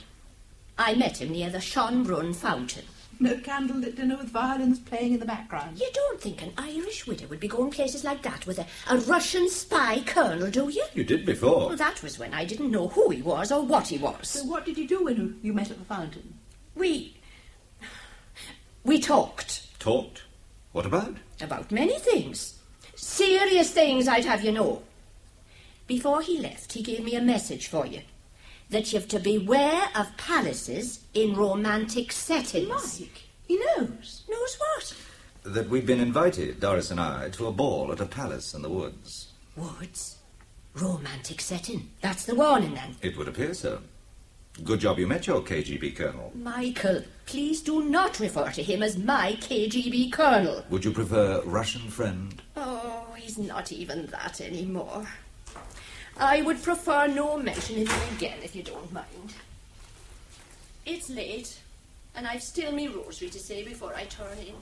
I met him near the Schönbrunn fountain. No candlelit dinner with violins playing in the background. You don't think an Irish widow would be going places like that with a Russian spy colonel, do you? You did before. Well, that was when I didn't know who he was or what he was. So what did you do when you met at the fountain? We talked. Talked? What about? About many things. Serious things, I'd have you know. Before he left, he gave me a message for you. That you've to beware of palaces in romantic settings. Mike, he knows. Knows what? That we've been invited, Doris and I, to a ball at a palace in the woods. Woods? Romantic setting. That's the warning, then. It would appear so. Good job you met your KGB colonel. Michael, please do not refer to him as my KGB colonel. Would you prefer Russian friend? Oh, he's not even that anymore. I would prefer no mentioning him again, if you don't mind. It's late, and I've still me rosary to say before I turn in.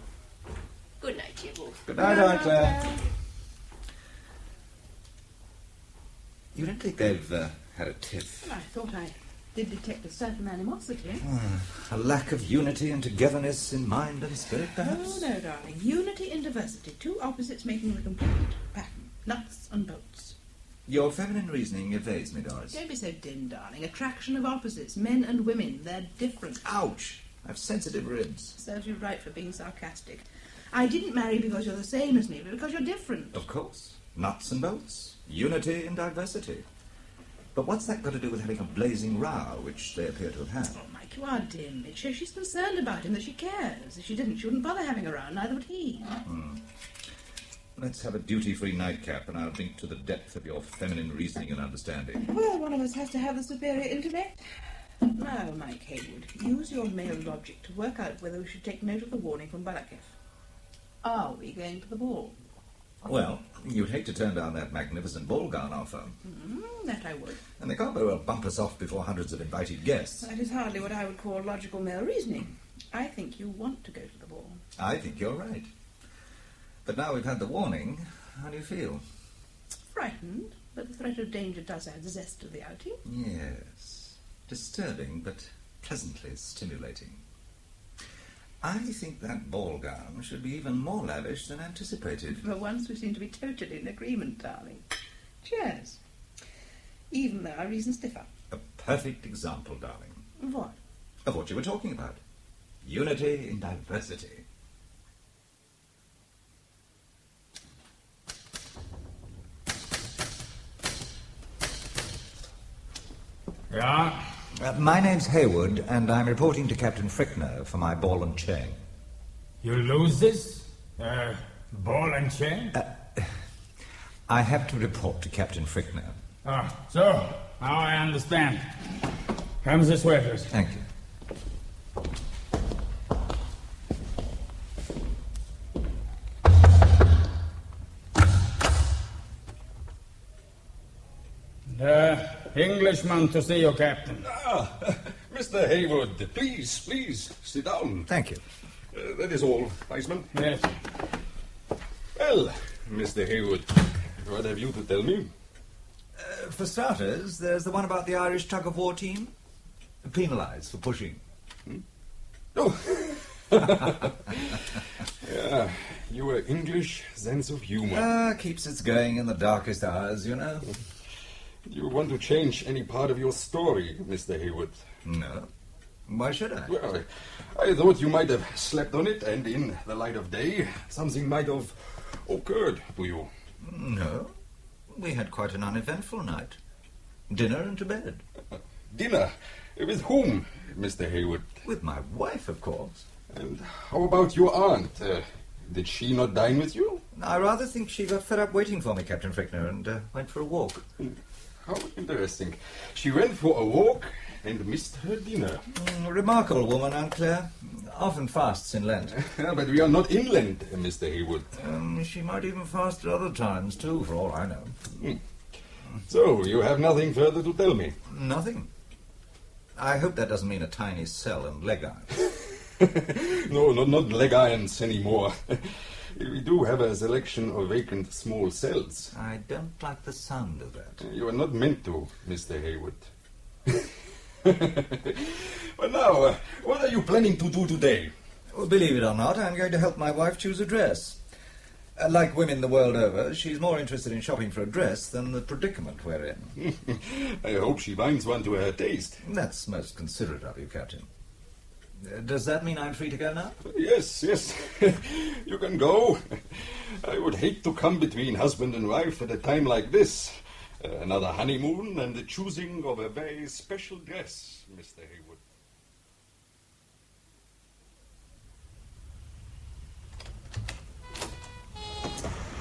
Good night to you both. Good night, Aunt Claire. You don't think they've had a tiff? Well, I thought I did detect a certain animosity. A lack of unity and togetherness in mind and spirit, perhaps? Oh, no, darling. Unity in diversity. Two opposites making a complete pattern. Nuts and bolts. Your feminine reasoning evades me, Doris. Don't be so dim, darling. Attraction of opposites. Men and women. They're different. Ouch! I've sensitive ribs. Serves you right for being sarcastic. I didn't marry because you're the same as me, but because you're different. Of course. Nuts and bolts. Unity in diversity. But what's that got to do with having a blazing row, which they appear to have had? Oh, Mike, you are dim. It shows she's concerned about him, that she cares. If she didn't, she wouldn't bother having a row, neither would he. Let's have a duty-free nightcap, and I'll drink to the depth of your feminine reasoning and understanding. Well, one of us has to have the superior intellect. Now, Mike Haywood, use your male logic to work out whether we should take note of the warning from Balakiv. Are we going to the ball? Well, you'd hate to turn down that magnificent ball gown offer. That I would. And they can't very well bump us off before hundreds of invited guests. That is hardly what I would call logical male reasoning. I think you want to go to the ball. I think you're right. But now we've had the warning, how do you feel? Frightened, but the threat of danger does add zest to the outing. Yes. Disturbing, but pleasantly stimulating. I think that ball gown should be even more lavish than anticipated. For once we seem to be totally in agreement, darling. Cheers. Even though our reasons differ. A perfect example, darling. Of what? Of what you were talking about. Unity in diversity. Yeah? My name's Haywood, and I'm reporting to Captain Frickner for my ball and chain. You lose this? Ball and chain? I have to report to Captain Frickner. So, now I understand. Comes this way, please. Thank you. Englishman to see you, Captain. Mr. Haywood, please, sit down. Thank you. That is all, Weissman. Yes. Well, Mr. Haywood, what have you to tell me? For starters, there's the one about the Irish tug-of-war team. Penalised for pushing. Oh. Yeah, your English sense of humour. Keeps us going in the darkest hours, you know. Do you want to change any part of your story, Mr. Haywood? No. Why should I? Well, I thought you might have slept on it, and in the light of day, something might have occurred to you. No. We had quite an uneventful night. Dinner and to bed. Dinner? With whom, Mr. Haywood? With my wife, of course. And how about your aunt? Did she not dine with you? I rather think she got fed up waiting for me, Captain Frickner, and went for a walk. How interesting. She went for a walk and missed her dinner. Remarkable woman, Aunt Claire. Often fasts in Lent. But we are not in Lent, Mr. Haywood. She might even fast at other times, too, for all I know. So, you have nothing further to tell me? Nothing. I hope that doesn't mean a tiny cell and leg irons. No, not leg irons anymore. We do have a selection of vacant small cells. I don't like the sound of that. You are not meant to, Mr. Haywood. But now, what are you planning to do today? Well, believe it or not, I'm going to help my wife choose a dress. Like women the world over, she's more interested in shopping for a dress than the predicament we're in. I hope she finds one to her taste. That's most considerate of you, Captain. Does that mean I'm free to go now? Yes, yes. You can go. I would hate to come between husband and wife at a time like this. Another honeymoon and the choosing of a very special dress, Mr. Haywood.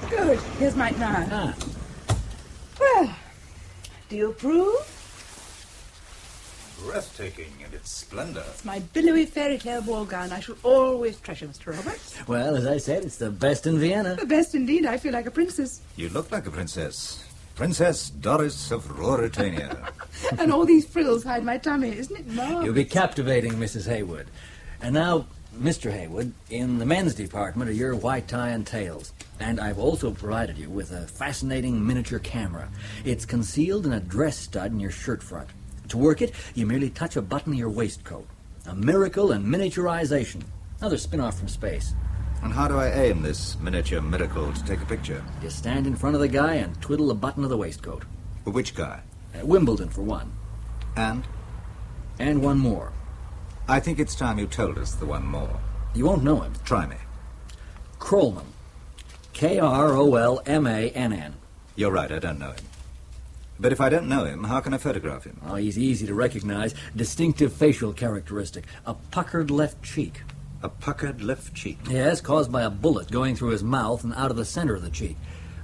Good. Here's Mike now. Ah. Well, do you approve? Breathtaking in its splendor. It's my billowy fairy tale ball gown I shall always treasure, Mr. Roberts. Well, as I said, it's the best in Vienna. The best indeed. I feel like a princess. You look like a princess. Princess Doris of Ruritania. And all these frills hide my tummy. Isn't it marvelous? You'll be captivating, Mrs. Haywood. And now, Mr. Haywood, in the men's department are your white tie and tails. And I've also provided you with a fascinating miniature camera. It's concealed in a dress stud in your shirt front. To work it, you merely touch a button of your waistcoat. A miracle in miniaturization. Another spin-off from space. And how do I aim this miniature miracle to take a picture? You stand in front of the guy and twiddle the button of the waistcoat. Which guy? Wimbledon, for one. And? And one more. I think it's time you told us the one more. You won't know him. Try me. Krolman. Krolmann. You're right, I don't know him. But if I don't know him, how can I photograph him? Oh, he's easy to recognize. Distinctive facial characteristic. A puckered left cheek. A puckered left cheek? Yes, caused by a bullet going through his mouth and out of the center of the cheek.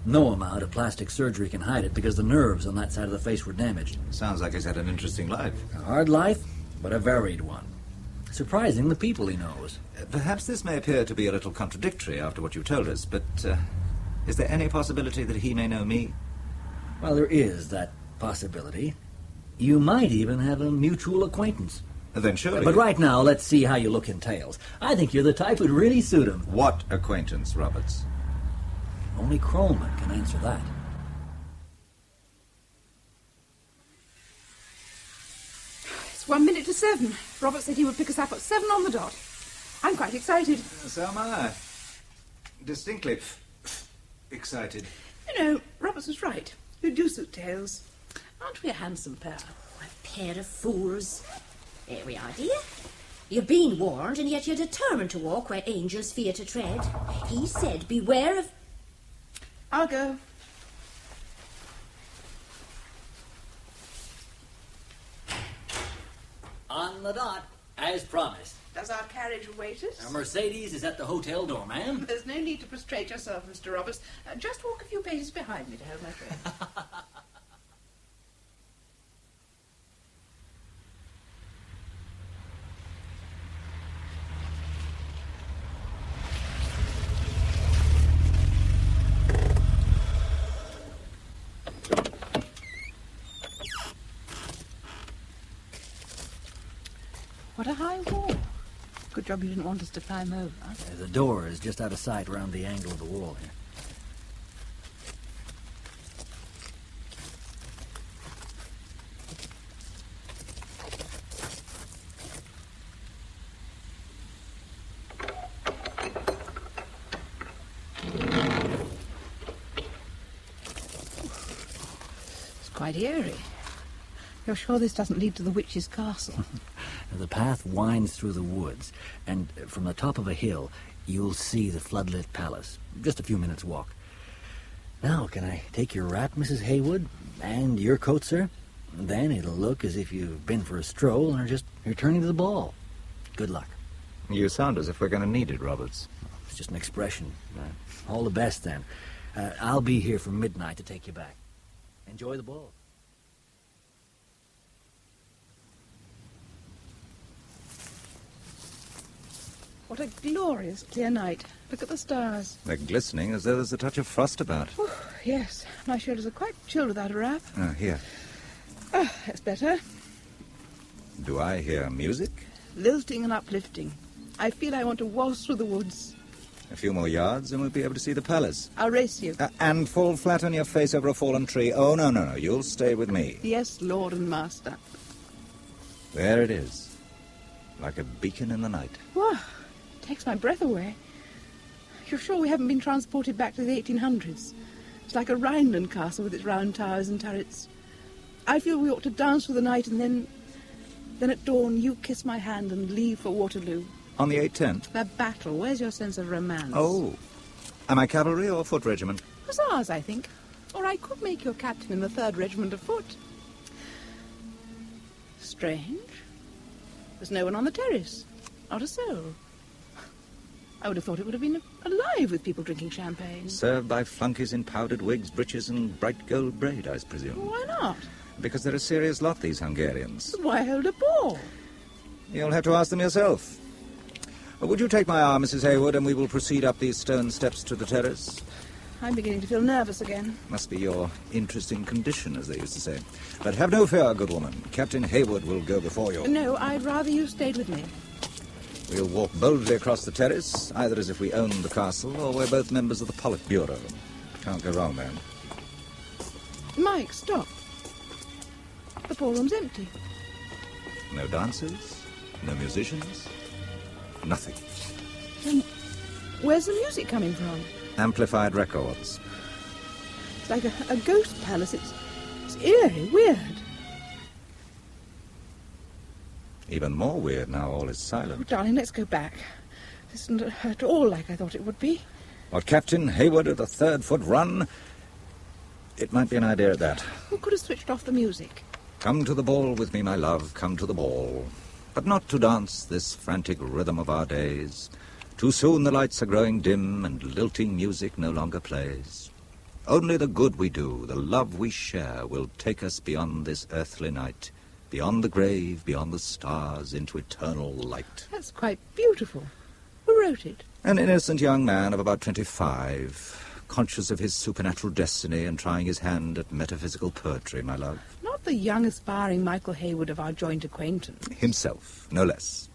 No amount of plastic surgery can hide it because the nerves on that side of the face were damaged. Sounds like he's had an interesting life. A hard life, but a varied one. Surprising the people he knows. Perhaps this may appear to be a little contradictory after what you've told us, but is there any possibility that he may know me? Well, there is that possibility. You might even have a mutual acquaintance. Then surely... But right now, let's see how you look in tails. I think you're the type who'd really suit him. What acquaintance, Roberts? Only Krolman can answer that. It's 1 minute to 7. Robert said he would pick us up at 7 on the dot. I'm quite excited. So am I. Distinctly excited. You know, Roberts was right. You do suit tails. Aren't we a handsome pair? A pair of fools. There we are, dear. You've been warned, and yet you're determined to walk where angels fear to tread. He said, beware of... I'll go. On the dot, as promised. Does our carriage await us? Our Mercedes is at the hotel door, ma'am. There's no need to prostrate yourself, Mr. Roberts. Just walk a few paces behind me to hold my train. What a high wall. Good job you didn't want us to climb over. The door is just out of sight around the angle of the wall here. It's quite eerie. You're sure this doesn't lead to the witch's castle? The path winds through the woods, and from the top of a hill, you'll see the floodlit palace. Just a few minutes' walk. Now, can I take your wrap, Mrs. Haywood? And your coat, sir? Then it'll look as if you've been for a stroll and are just returning to the ball. Good luck. You sound as if we're going to need it, Roberts. It's just an expression. All the best, then. I'll be here from midnight to take you back. Enjoy the ball. What a glorious clear night. Look at the stars. They're glistening as though there's a touch of frost about. Oh, yes, my shoulders are quite chilled without a wrap. Oh, here. Oh, that's better. Do I hear music? Lilting and uplifting. I feel I want to waltz through the woods. A few more yards and we'll be able to see the palace. I'll race you. And fall flat on your face over a fallen tree. Oh, no. You'll stay with me. Yes, Lord and Master. There it is. Like a beacon in the night. Whoa. takes my breath away. You're sure we haven't been transported back to the 1800s? It's like a Rhineland castle with its round towers and turrets. I feel we ought to dance for the night and then at dawn you kiss my hand and leave for Waterloo. On the 810th? The battle. Where's your sense of romance? Oh. Am I cavalry or foot regiment? Hussars, I think. Or I could make your captain in the 3rd Regiment of Foot. Strange. There's no one on the terrace. Not a soul. I would have thought it would have been alive with people drinking champagne. Served by flunkies in powdered wigs, breeches and bright gold braid, I presume. Why not? Because they're a serious lot, these Hungarians. But why hold a ball? You'll have to ask them yourself. Would you take my arm, Mrs. Hayward, and we will proceed up these stone steps to the terrace? I'm beginning to feel nervous again. Must be your interesting condition, as they used to say. But have no fear, good woman. Captain Hayward will go before you. No, I'd rather you stayed with me. We'll walk boldly across the terrace, either as if we owned the castle, or we're both members of the Politburo. Can't go wrong, then. Mike, stop. The ballroom's empty. No dancers, no musicians, nothing. Then where's the music coming from? Amplified records. It's like a ghost palace. It's eerie, weird. Even more weird now all is silent. Oh, darling, let's go back. This isn't at all like I thought it would be. What, Captain Hayward at the 3rd Foot Run? It might be an idea at that. Who could have switched off the music? Come to the ball with me, my love, come to the ball. But not to dance this frantic rhythm of our days. Too soon the lights are growing dim and lilting music no longer plays. Only the good we do, the love we share, will take us beyond this earthly night, beyond the grave, beyond the stars, into eternal light. That's quite beautiful. Who wrote it? An innocent young man of about 25, conscious of his supernatural destiny and trying his hand at metaphysical poetry, my love. Not the young, aspiring Michael Hayward of our joint acquaintance. Himself, no less.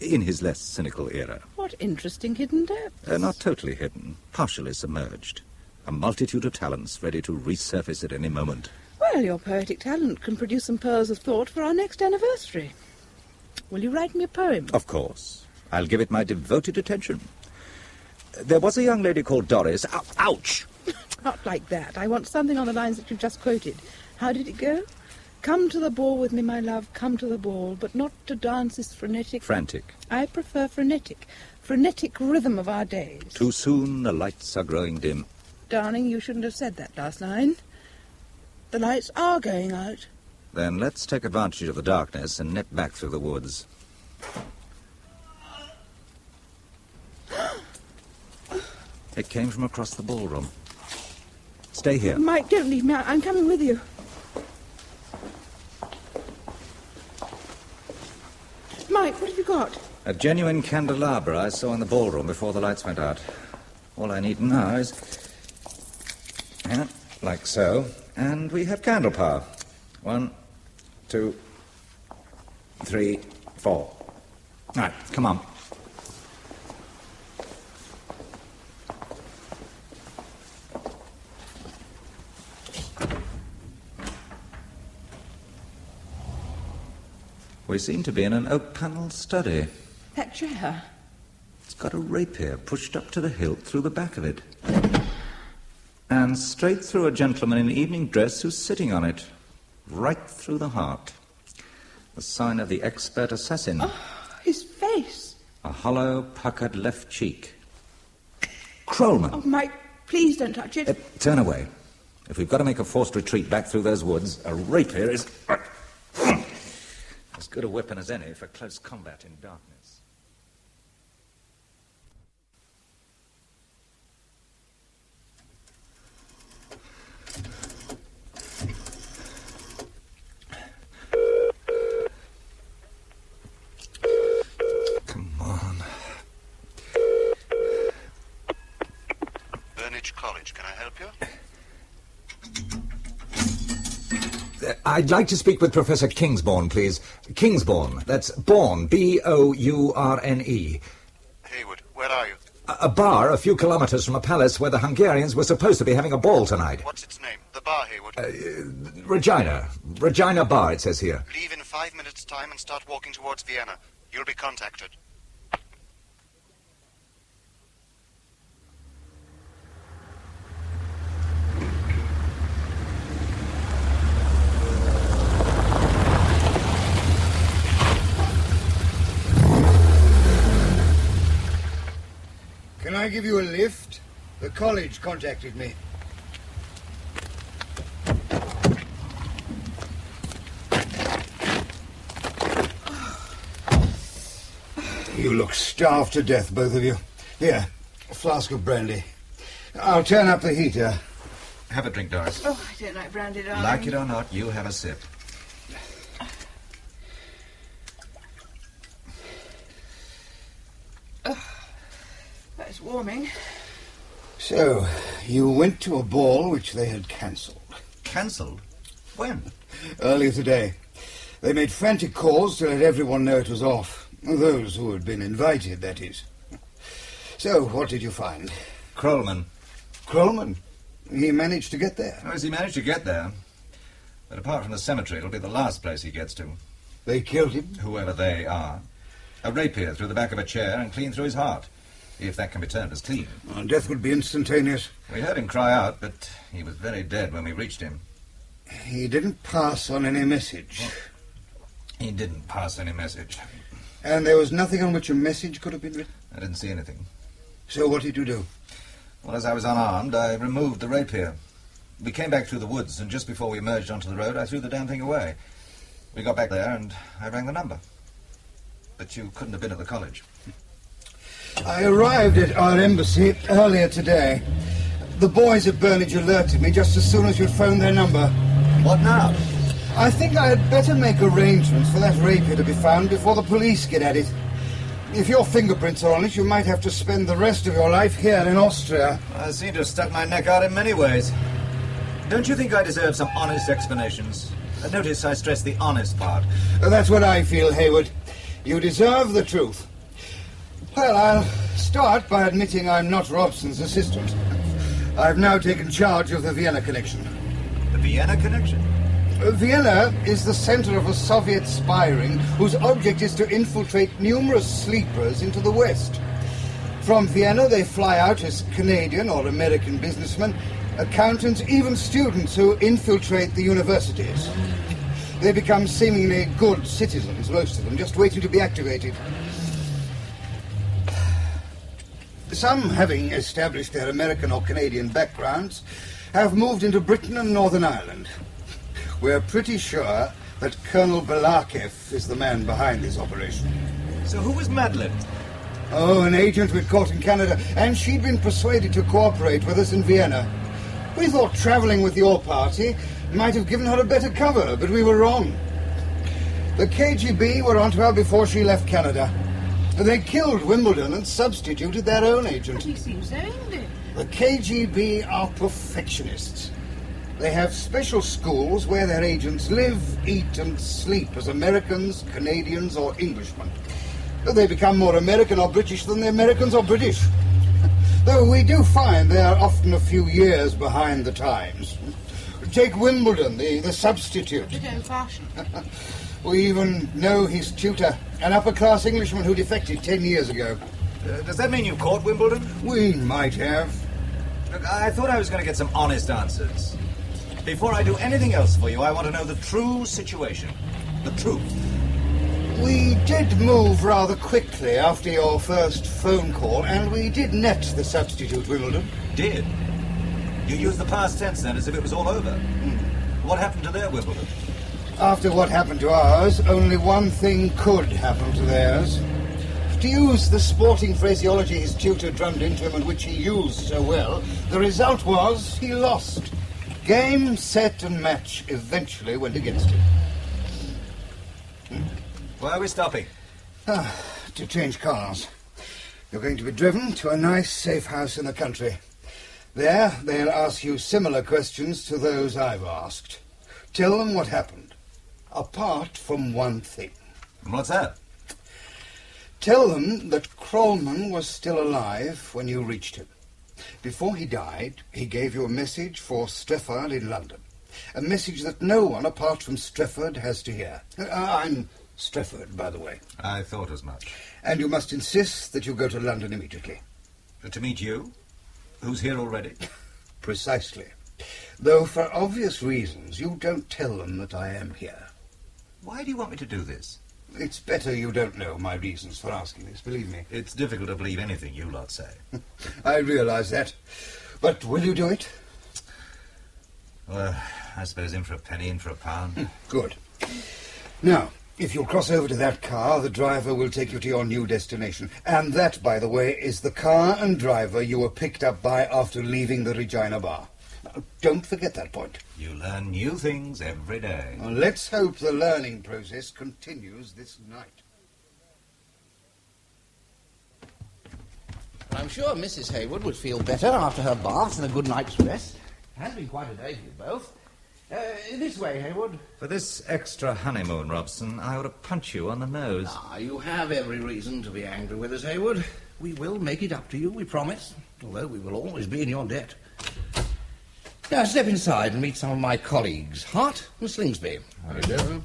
In his less cynical era. What interesting hidden depths. Not totally hidden, partially submerged. A multitude of talents ready to resurface at any moment. Well, your poetic talent can produce some pearls of thought for our next anniversary. Will you write me a poem? Of course. I'll give it my devoted attention. There was a young lady called Doris. Ouch! Not like that. I want something on the lines that you've just quoted. How did it go? Come to the ball with me, my love, come to the ball, but not to dance this frenetic... Frantic. I prefer frenetic. Frenetic rhythm of our days. Too soon the lights are growing dim. Darling, you shouldn't have said that last line. The lights are going out. Then let's take advantage of the darkness and nip back through the woods. It came from across the ballroom. Stay here. Mike, don't leave me. I'm coming with you. Mike, what have you got? A genuine candelabra I saw in the ballroom before the lights went out. All I need now is... Yeah, like so. And we have candle power. 1, 2, 3, 4. All right, come on. We seem to be in an oak-panelled study. That chair. It's got a rapier pushed up to the hilt through the back of it. And straight through a gentleman in evening dress who's sitting on it. Right through the heart. The sign of the expert assassin. Oh, his face. A hollow, puckered left cheek. Krollman. Oh, Mike, please don't touch it. Turn away. If we've got to make a forced retreat back through those woods, a rapier is... as good a weapon as any for close combat in darkness. Come on. Burnage College, can I help you? I'd like to speak with Professor Kingsbourne, please. Kingsbourne. That's Bourne, B-O-U-R-N-E. Hayward, where are you? A bar a few kilometres from a palace where the Hungarians were supposed to be having a ball tonight. What's its name? The bar, Hayward. Regina. Regina Bar, it says here. Leave in 5 minutes' time and start walking towards Vienna. You'll be contacted. I give you a lift? The college contacted me. You look starved to death, both of you. Here, a flask of brandy. I'll turn up the heater. Have a drink, Doris. Oh, I don't like brandy, darling. Like it or not, you have a sip. Oh, that's warming. So, you went to a ball which they had cancelled. Cancelled? When? Earlier today. They made frantic calls to let everyone know it was off. Those who had been invited, that is. So, what did you find? Krollman. Krollman? He managed to get there? Oh, yes, he managed to get there. But apart from the cemetery, it'll be the last place he gets to. They killed him? Whoever they are. A rapier through the back of a chair and clean through his heart. If that can be termed as clean. Death would be instantaneous. We heard him cry out, but he was very dead when we reached him. He didn't pass on any message. He didn't pass any message. And there was nothing on which a message could have been written? I didn't see anything. So what did you do? Well, as I was unarmed, I removed the rapier. We came back through the woods, and just before we emerged onto the road, I threw the damn thing away. We got back there, and I rang the number. But you couldn't have been at the college. I arrived at our embassy earlier today. The boys at Burnage alerted me just as soon as you'd phoned their number. What now? I think I had better make arrangements for that rapier to be found before the police get at it. If your fingerprints are on it, you might have to spend the rest of your life here in Austria. I seem to have stuck my neck out in many ways. Don't you think I deserve some honest explanations? Notice I stress the honest part. That's what I feel, Hayward. You deserve the truth. Well, I'll start by admitting I'm not Robson's assistant. I've now taken charge of the Vienna connection. The Vienna connection? Vienna is the center of a Soviet spy ring whose object is to infiltrate numerous sleepers into the West. From Vienna, they fly out as Canadian or American businessmen, accountants, even students who infiltrate the universities. They become seemingly good citizens, most of them, just waiting to be activated. Some, having established their American or Canadian backgrounds, have moved into Britain and Northern Ireland. We're pretty sure that Colonel Balakev is the man behind this operation. So who was Madeline? Oh, an agent we'd caught in Canada, and she'd been persuaded to cooperate with us in Vienna. We thought travelling with your party might have given her a better cover, but we were wrong. The KGB were onto her before she left Canada. They killed Wimbledon and substituted their own agent. But he seems so English. The KGB are perfectionists. They have special schools where their agents live, eat and sleep as Americans, Canadians or Englishmen. They become more American or British than the Americans or British. Though we do find they are often a few years behind the times. Take Wimbledon, the substitute. A bit old-fashioned. We even know his tutor, an upper-class Englishman who defected 10 years ago. Does that mean you caught Wimbledon? We might have. Look, I thought I was going to get some honest answers. Before I do anything else for you, I want to know the true situation. The truth. We did move rather quickly after your first phone call, and we did net the substitute Wimbledon. Did? You used the past tense then, as if it was all over. What happened to their Wimbledon? After what happened to ours, only one thing could happen to theirs. To use the sporting phraseology his tutor drummed into him and which he used so well, the result was he lost. Game, set and match eventually went against him. Where are we stopping? To change cars. You're going to be driven to a nice, safe house in the country. There, they'll ask you similar questions to those I've asked. Tell them what happened, apart from one thing. What's that? Tell them that Krollman was still alive when you reached him. Before he died, he gave you a message for Strefford in London. A message that no one apart from Strefford has to hear. I'm Strefford, by the way. I thought as much. And you must insist that you go to London immediately. To meet you? Who's here already? Precisely. Though for obvious reasons, you don't tell them that I am here. Why do you want me to do this? It's better you don't know my reasons for asking this, believe me. It's difficult to believe anything you lot say. I realise that. But will you do it? Well, I suppose in for a penny, in for a pound. Good. Now, if you'll cross over to that car, the driver will take you to your new destination. And that, by the way, is the car and driver you were picked up by after leaving the Regina Bar. Now, don't forget that point. You learn new things every day. Well, let's hope the learning process continues this night. I'm sure Mrs. Hayward would feel better after her bath and a good night's rest. It has been quite a day for you both. This way, Hayward. For this extra honeymoon, Robson, I ought to punch you on the nose. Ah, you have every reason to be angry with us, Hayward. We will make it up to you, we promise, although we will always be in your debt. Now, step inside and meet some of my colleagues, Hart and Slingsby. How do you do?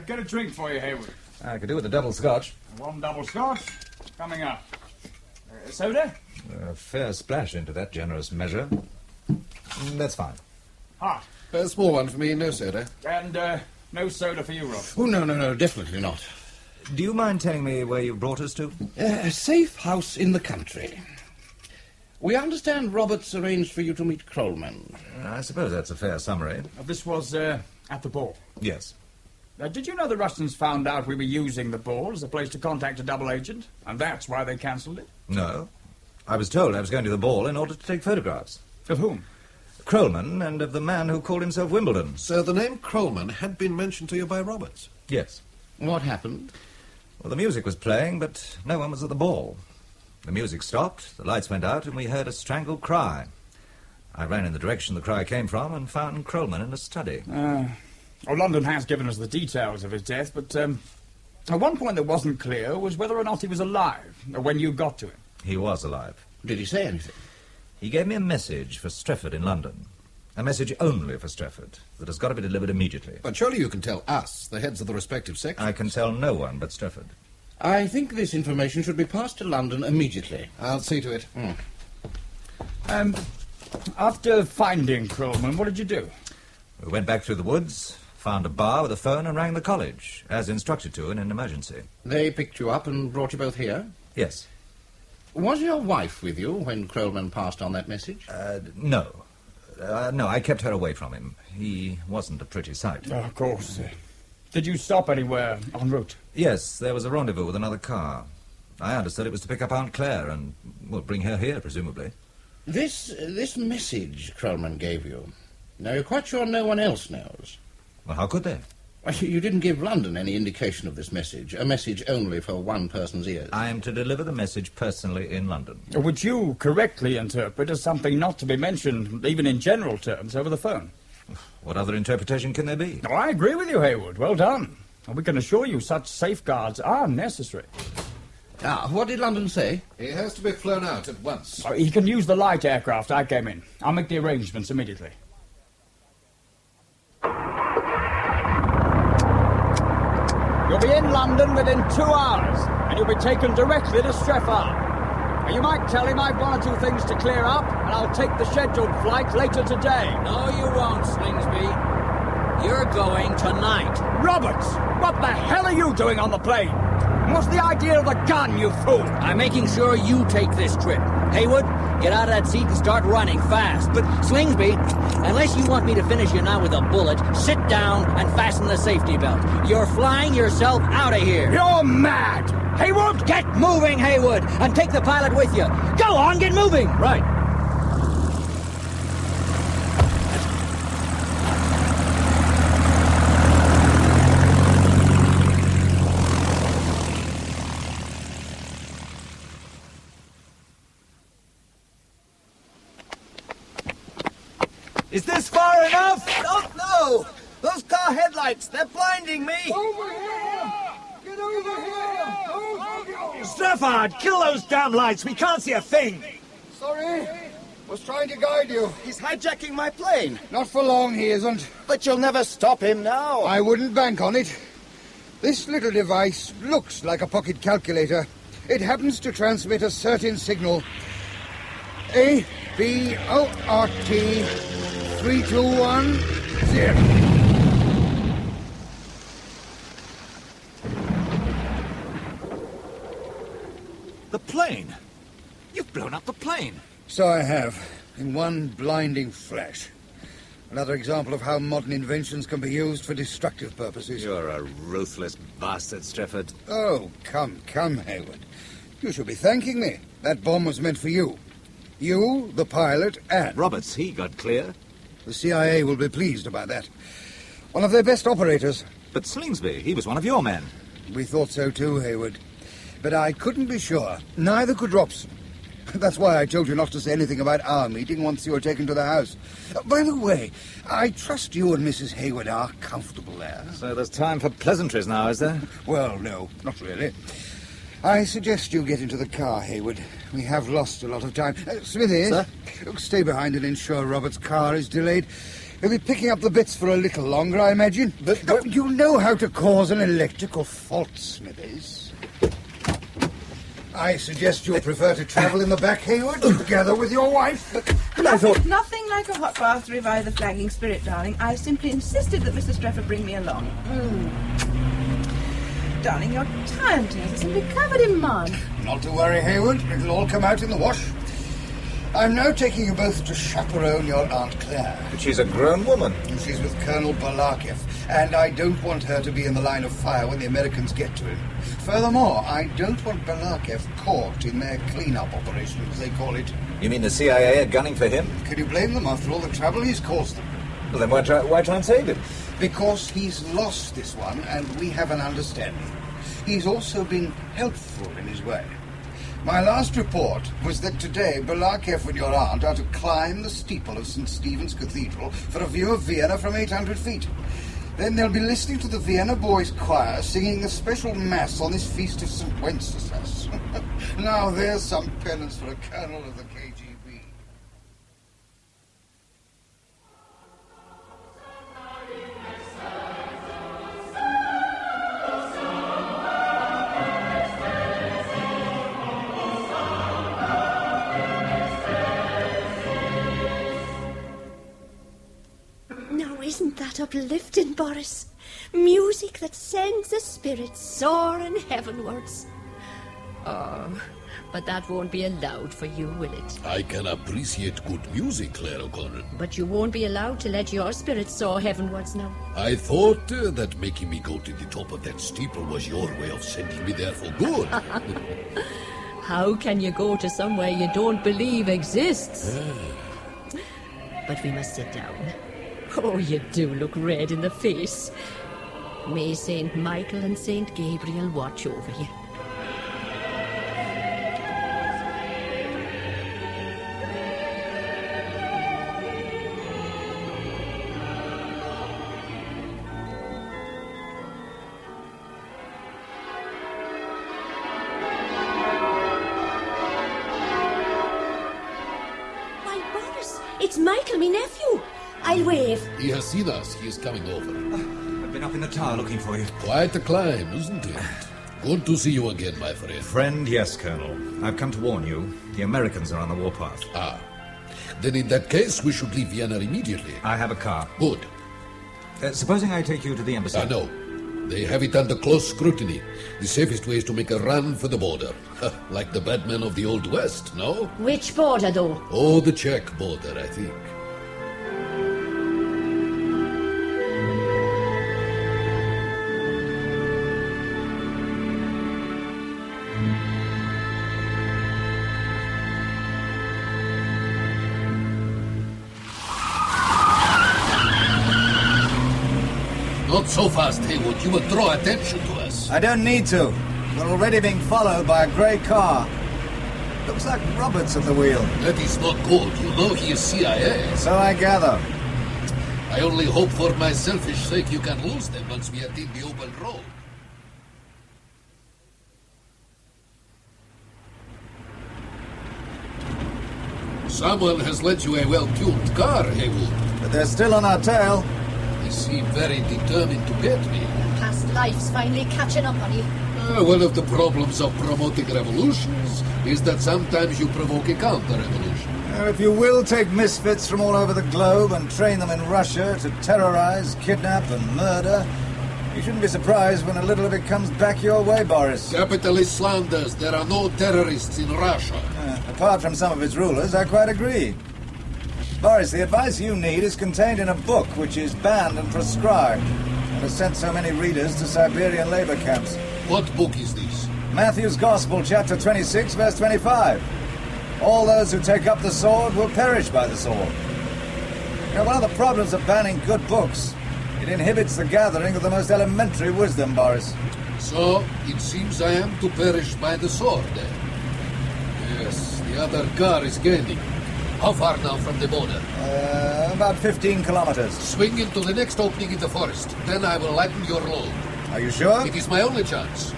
Get a drink for you, Hayward. I could do with a double scotch. One double scotch. Coming up. Soda? A fair splash into that generous measure. That's fine. Hot. A small one for me, no soda. And no soda for you, Rob. Oh, no, definitely not. Do you mind telling me where you brought us to? A safe house in the country. We understand Roberts arranged for you to meet Krollman. I suppose that's a fair summary. This was at the ball. Yes. Did you know the Russians found out we were using the ball as a place to contact a double agent? And that's why they cancelled it? No. I was told I was going to the ball in order to take photographs. Of whom? Krollman and of the man who called himself Wimbledon. So the name Krollman had been mentioned to you by Roberts? Yes. What happened? Well, the music was playing, but no one was at the ball. The music stopped, the lights went out, and we heard a strangled cry. I ran in the direction the cry came from and found Krollman in a study. London has given us the details of his death, but one point that wasn't clear was whether or not he was alive when you got to him. He was alive. Did he say anything? He gave me a message for Strefford in London. A message only for Strefford, that has got to be delivered immediately. But surely you can tell us, the heads of the respective sections. I can tell no one but Strefford. I think this information should be passed to London immediately. I'll see to it. After finding Krollman, what did you do? We went back through the woods, found a bar with a phone and rang the college, as instructed to in an emergency. They picked you up and brought you both here? Yes. Was your wife with you when Krollman passed on that message? No. No, I kept her away from him. He wasn't a pretty sight. Oh, of course. Did you stop anywhere en route? Yes, there was a rendezvous with another car. I understood it was to pick up Aunt Claire and, well, bring her here, presumably. This message Krollman gave you, now you're quite sure no one else knows? Well, how could they? Well, you didn't give London any indication of this message, a message only for one person's ears. I am to deliver the message personally in London. Which you correctly interpret as something not to be mentioned, even in general terms, over the phone. What other interpretation can there be? Oh, I agree with you, Hayward. Well done. And we can assure you such safeguards are necessary. What did London say? He has to be flown out at once. He can use the light aircraft I came in. I'll make the arrangements immediately. You'll be in London within 2 hours, and you'll be taken directly to Strefford. You might tell him I've one or two things to clear up, and I'll take the scheduled flight later today. No, you won't, Slingsby. You're going tonight. Roberts, what the hell are you doing on the plane? And what's the idea of the gun, you fool? I'm making sure you take this trip. Haywood, get out of that seat and start running fast. But, Slingsby, unless you want me to finish you now with a bullet, sit down and fasten the safety belt. You're flying yourself out of here. You're mad! Haywood! Get moving, Haywood, and take the pilot with you. Go on, get moving! Right. Is this far enough? Oh, no! Those car headlights, they're blinding me! Over here! Get over here! Strefford, kill those damn lights! We can't see a thing! Sorry. Was trying to guide you. He's hijacking my plane. Not for long, he isn't. But you'll never stop him now. I wouldn't bank on it. This little device looks like a pocket calculator. It happens to transmit a certain signal. A-B-O-R-T 3210. The plane? You've blown up the plane. So I have, in one blinding flash. Another example of how modern inventions can be used for destructive purposes. You're a ruthless bastard, Strefford. Oh, come, Hayward. You should be thanking me. That bomb was meant for you. You, the pilot, and... Roberts, he got clear. The CIA will be pleased about that. One of their best operators. But Slingsby, he was one of your men. We thought so too, Hayward. But I couldn't be sure. Neither could Robson. That's why I told you not to say anything about our meeting once you were taken to the house. By the way, I trust you and Mrs. Hayward are comfortable there. So there's time for pleasantries now, is there? Well, no, not really. I suggest you get into the car, Hayward. We have lost a lot of time. Smithy, Sir? Stay behind and ensure Robert's car is delayed. He'll be picking up the bits for a little longer, I imagine. But you know how to cause an electrical fault, Smithers. I suggest you prefer to travel in the back, Hayward, together with your wife. Nothing like a hot bath to revive the flagging spirit, darling. I simply insisted that Mr. Strefford bring me along. Darling, your timetable is simply covered in mud. Not to worry, Hayward. It'll all come out in the wash. I'm now taking you both to chaperone your Aunt Claire. But she's a grown woman. She's with Colonel Balarkiev, and I don't want her to be in the line of fire when the Americans get to him. Furthermore, I don't want Balarkiev caught in their clean-up operation, as they call it. You mean the CIA are gunning for him? Can you blame them after all the trouble he's caused them? Well, then why try and save him? Because he's lost this one, and we have an understanding. He's also been helpful in his way. My last report was that today Balarkiev and your aunt are to climb the steeple of St. Stephen's Cathedral for a view of Vienna from 800 feet. Then they'll be listening to the Vienna Boys' Choir singing a special mass on this feast of St. Wenceslas. Now there's some penance for a colonel of the KGB. Isn't that uplifting, Boris? Music that sends the spirits soaring heavenwards. Oh, but that won't be allowed for you, will it? I can appreciate good music, Claire O'Connor. But you won't be allowed to let your spirits soar heavenwards now. I thought that making me go to the top of that steeple was your way of sending me there for good. How can you go to somewhere you don't believe exists? But we must sit down. Oh, you do look red in the face. May St. Michael and St. Gabriel watch over you. Why, Boris, it's Michael, me nephew. I'll wave. He has seen us. He is coming over. I've been up in the tower looking for you. Quite a climb, isn't it? Good to see you again, my friend. Friend, yes, Colonel. I've come to warn you. The Americans are on the warpath. Ah. Then in that case, we should leave Vienna immediately. I have a car. Good. Supposing I take you to the embassy? I know. They have it under close scrutiny. The safest way is to make a run for the border. Like the bad men of the Old West, no? Which border, though? Oh, the Czech border, I think. Not so fast, Haywood. You will draw attention to us. I don't need to. We're already being followed by a grey car. Looks like Roberts at the wheel. That is not good. You know he is CIA. So I gather. I only hope for my selfish sake you can lose them once we attain the open road. Someone has lent you a well-tuned car, Haywood. But they're still on our tail. They seem very determined to get me. Past life's finally catching up on you. One of the problems of promoting revolutions is that sometimes you provoke a counter-revolution. If you will take misfits from all over the globe and train them in Russia to terrorize, kidnap, and murder, You shouldn't be surprised when a little of it comes back your way, Boris. Capitalist slanders. There are no terrorists in Russia. Apart from some of its rulers, I quite agree. Boris, the advice you need is contained in a book which is banned and proscribed and has sent so many readers to Siberian labor camps. What book is this? Matthew's Gospel, chapter 26, verse 25. All those who take up the sword will perish by the sword. You know, one of the problems of banning good books, it inhibits the gathering of the most elementary wisdom, Boris. So, it seems I am to perish by the sword, then. Yes, the other car is gaining. How far now from the border? About 15 kilometers. Swing into the next opening in the forest. Then I will lighten your load. Are you sure? It is my only chance.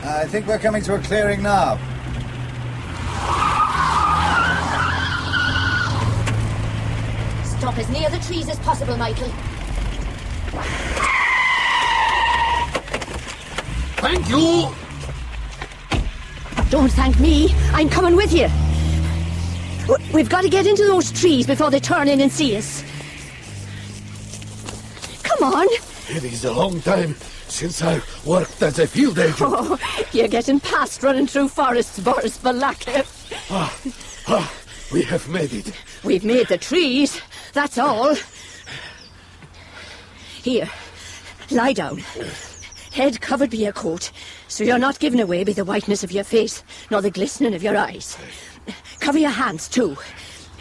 I think we're coming to a clearing now. Stop as near the trees as possible, Michael. Thank you! Don't thank me. I'm coming with you. We've got to get into those trees before they turn in and see us. Come on. It is a long time since I worked as a field agent. Oh, you're getting past running through forests, Boris Balaka. We have made it. We've made the trees, that's all. Here, lie down. Head covered by your coat, so you're not given away by the whiteness of your face, nor the glistening of your eyes. Cover your hands, too.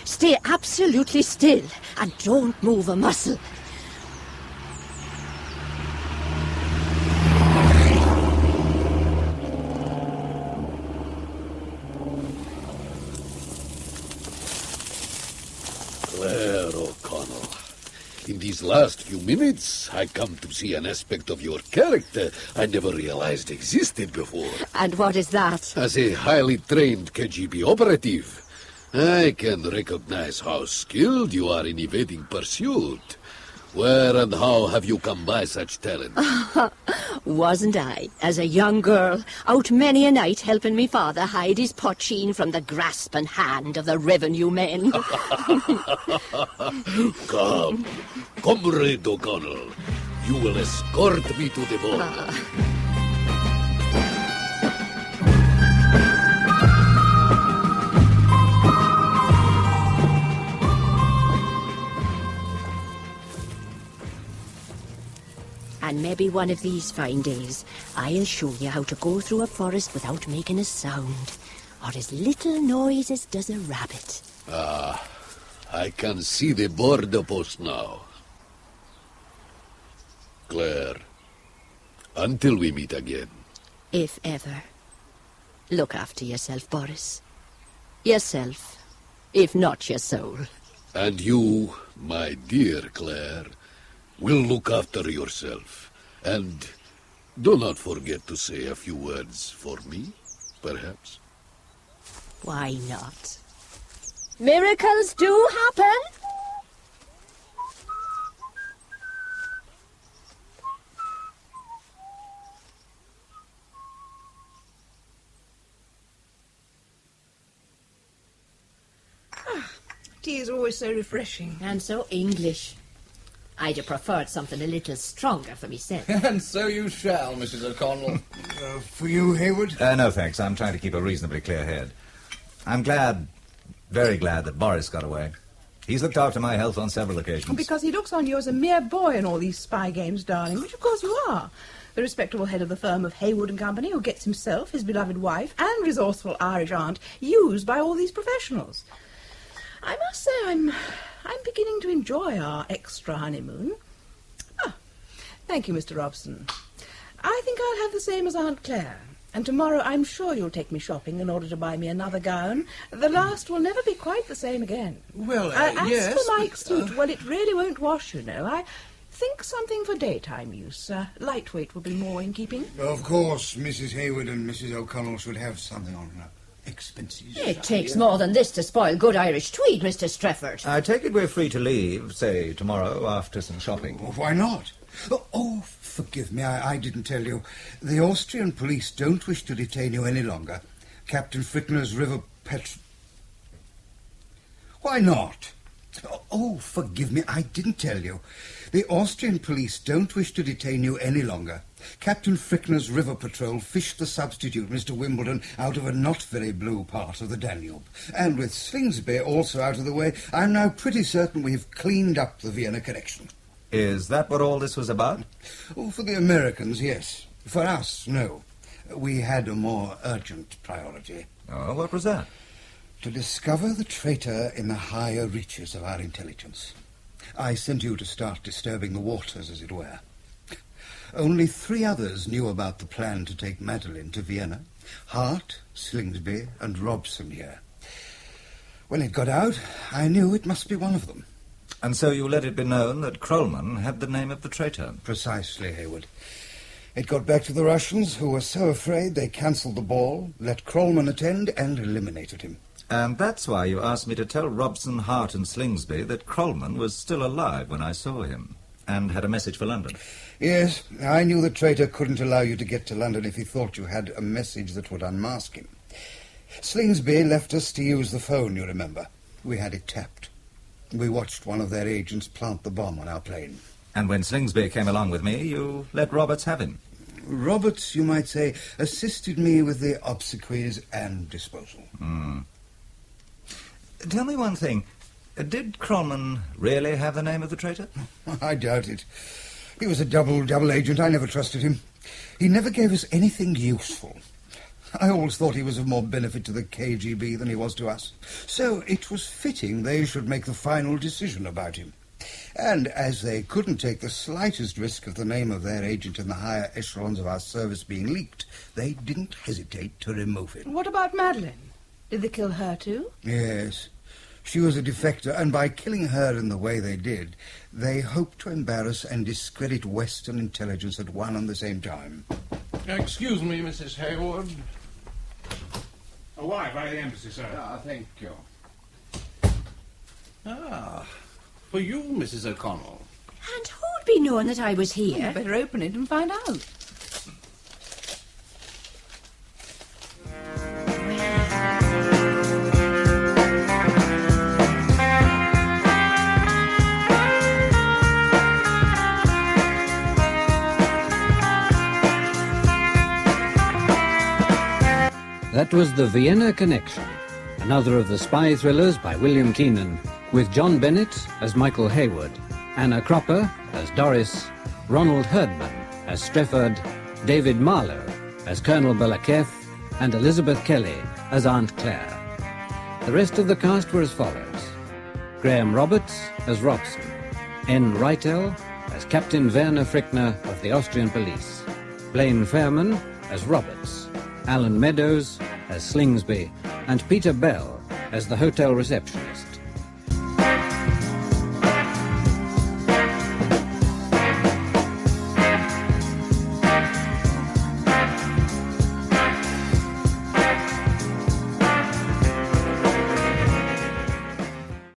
Stay absolutely still, and don't move a muscle. Claire O'Connell, in these last few minutes, I come to see an aspect of your character I never realized existed before. And what is that? As a highly trained KGB operative, I can recognize how skilled you are in evading pursuit. Where and how have you come by such talent? Wasn't I, as a young girl, out many a night helping me father hide his poteen from the grasping hand of the revenue men? Come, Comrade O'Connell. You will escort me to the border. And maybe one of these fine days, I'll show you how to go through a forest without making a sound, or as little noise as does a rabbit. I can see the border post now. Claire, until we meet again. If ever. Look after yourself, Boris. Yourself, if not your soul. And you, my dear Claire, will look after yourself. And do not forget to say a few words for me, perhaps. Why not? Miracles do happen. Tea is always so refreshing. And so English. I'd have preferred something a little stronger for myself. And so you shall, Mrs. O'Connell. For you, Hayward? No, thanks. I'm trying to keep a reasonably clear head. I'm glad, very glad that Boris got away. He's looked after my health on several occasions. Because he looks on you as a mere boy in all these spy games, darling, which of course you are. The respectable head of the firm of Hayward and Company who gets himself, his beloved wife, and resourceful Irish aunt used by all these professionals. I must say I'm beginning to enjoy our extra honeymoon. Thank you, Mr. Robson. I think I'll have the same as Aunt Claire. And tomorrow I'm sure you'll take me shopping in order to buy me another gown. The last will never be quite the same again. Well, as for Mike's suit, well, it really won't wash, you know. I think something for daytime use. Lightweight will be more in keeping. Of course, Mrs. Hayward and Mrs. O'Connell should have something on expenses. It takes more than this to spoil good Irish tweed, Mr. Strefford. I take it we're free to leave, say, tomorrow after some shopping. Why not? Oh, forgive me, I didn't tell you. The Austrian police don't wish to detain you any longer. Captain Frickner's river Why not? Oh, forgive me, I didn't tell you. The Austrian police don't wish to detain you any longer. Captain Frickner's river patrol fished the substitute, Mr. Wimbledon, out of a not very blue part of the Danube. And with Slingsby also out of the way, I'm now pretty certain we've cleaned up the Vienna connection. Is that what all this was about? Oh, for the Americans, yes. For us, no. We had a more urgent priority. Oh, what was that? To discover the traitor in the higher reaches of our intelligence. I sent you to start disturbing the waters, as it were. Only 3 others knew about the plan to take Madeleine to Vienna. Hart, Slingsby, and Robson here. When it got out, I knew it must be one of them. And so you let it be known that Krollmann had the name of the traitor? Precisely, Hayward. It got back to the Russians, who were so afraid they cancelled the ball, let Krollmann attend, and eliminated him. And that's why you asked me to tell Robson, Hart, and Slingsby that Krollmann was still alive when I saw him, and had a message for London. Yes, I knew the traitor couldn't allow you to get to London if he thought you had a message that would unmask him. Slingsby left us to use the phone, you remember. We had it tapped. We watched one of their agents plant the bomb on our plane. And when Slingsby came along with me, you let Roberts have him? Roberts, you might say, assisted me with the obsequies and disposal. Tell me one thing. Did Krollmann really have the name of the traitor? I doubt it. He was a double agent. I never trusted him. He never gave us anything useful. I always thought he was of more benefit to the KGB than he was to us. So it was fitting they should make the final decision about him. And as they couldn't take the slightest risk of the name of their agent in the higher echelons of our service being leaked, they didn't hesitate to remove him. What about Madeleine? Did they kill her too? Yes. She was a defector, and by killing her in the way they did, they hoped to embarrass and discredit Western intelligence at one and the same time. Excuse me, Mrs. Hayward. A wire by the embassy, sir. Thank you. For you, Mrs. O'Connell. And who'd be knowing that I was here? You better open it and find out. That was The Vienna Connection, another of the spy thrillers by William Keenan, with John Bennett as Michael Hayward, Anna Cropper as Doris, Ronald Herdman as Strefford, David Marlowe as Colonel Belaketh, and Elizabeth Kelly as Aunt Claire. The rest of the cast were as follows: Graham Roberts as Robson, N. Reitel as Captain Werner Frickner of the Austrian police, Blaine Fairman as Roberts, Alan Meadows as Slingsby, and Peter Bell as the hotel receptionist.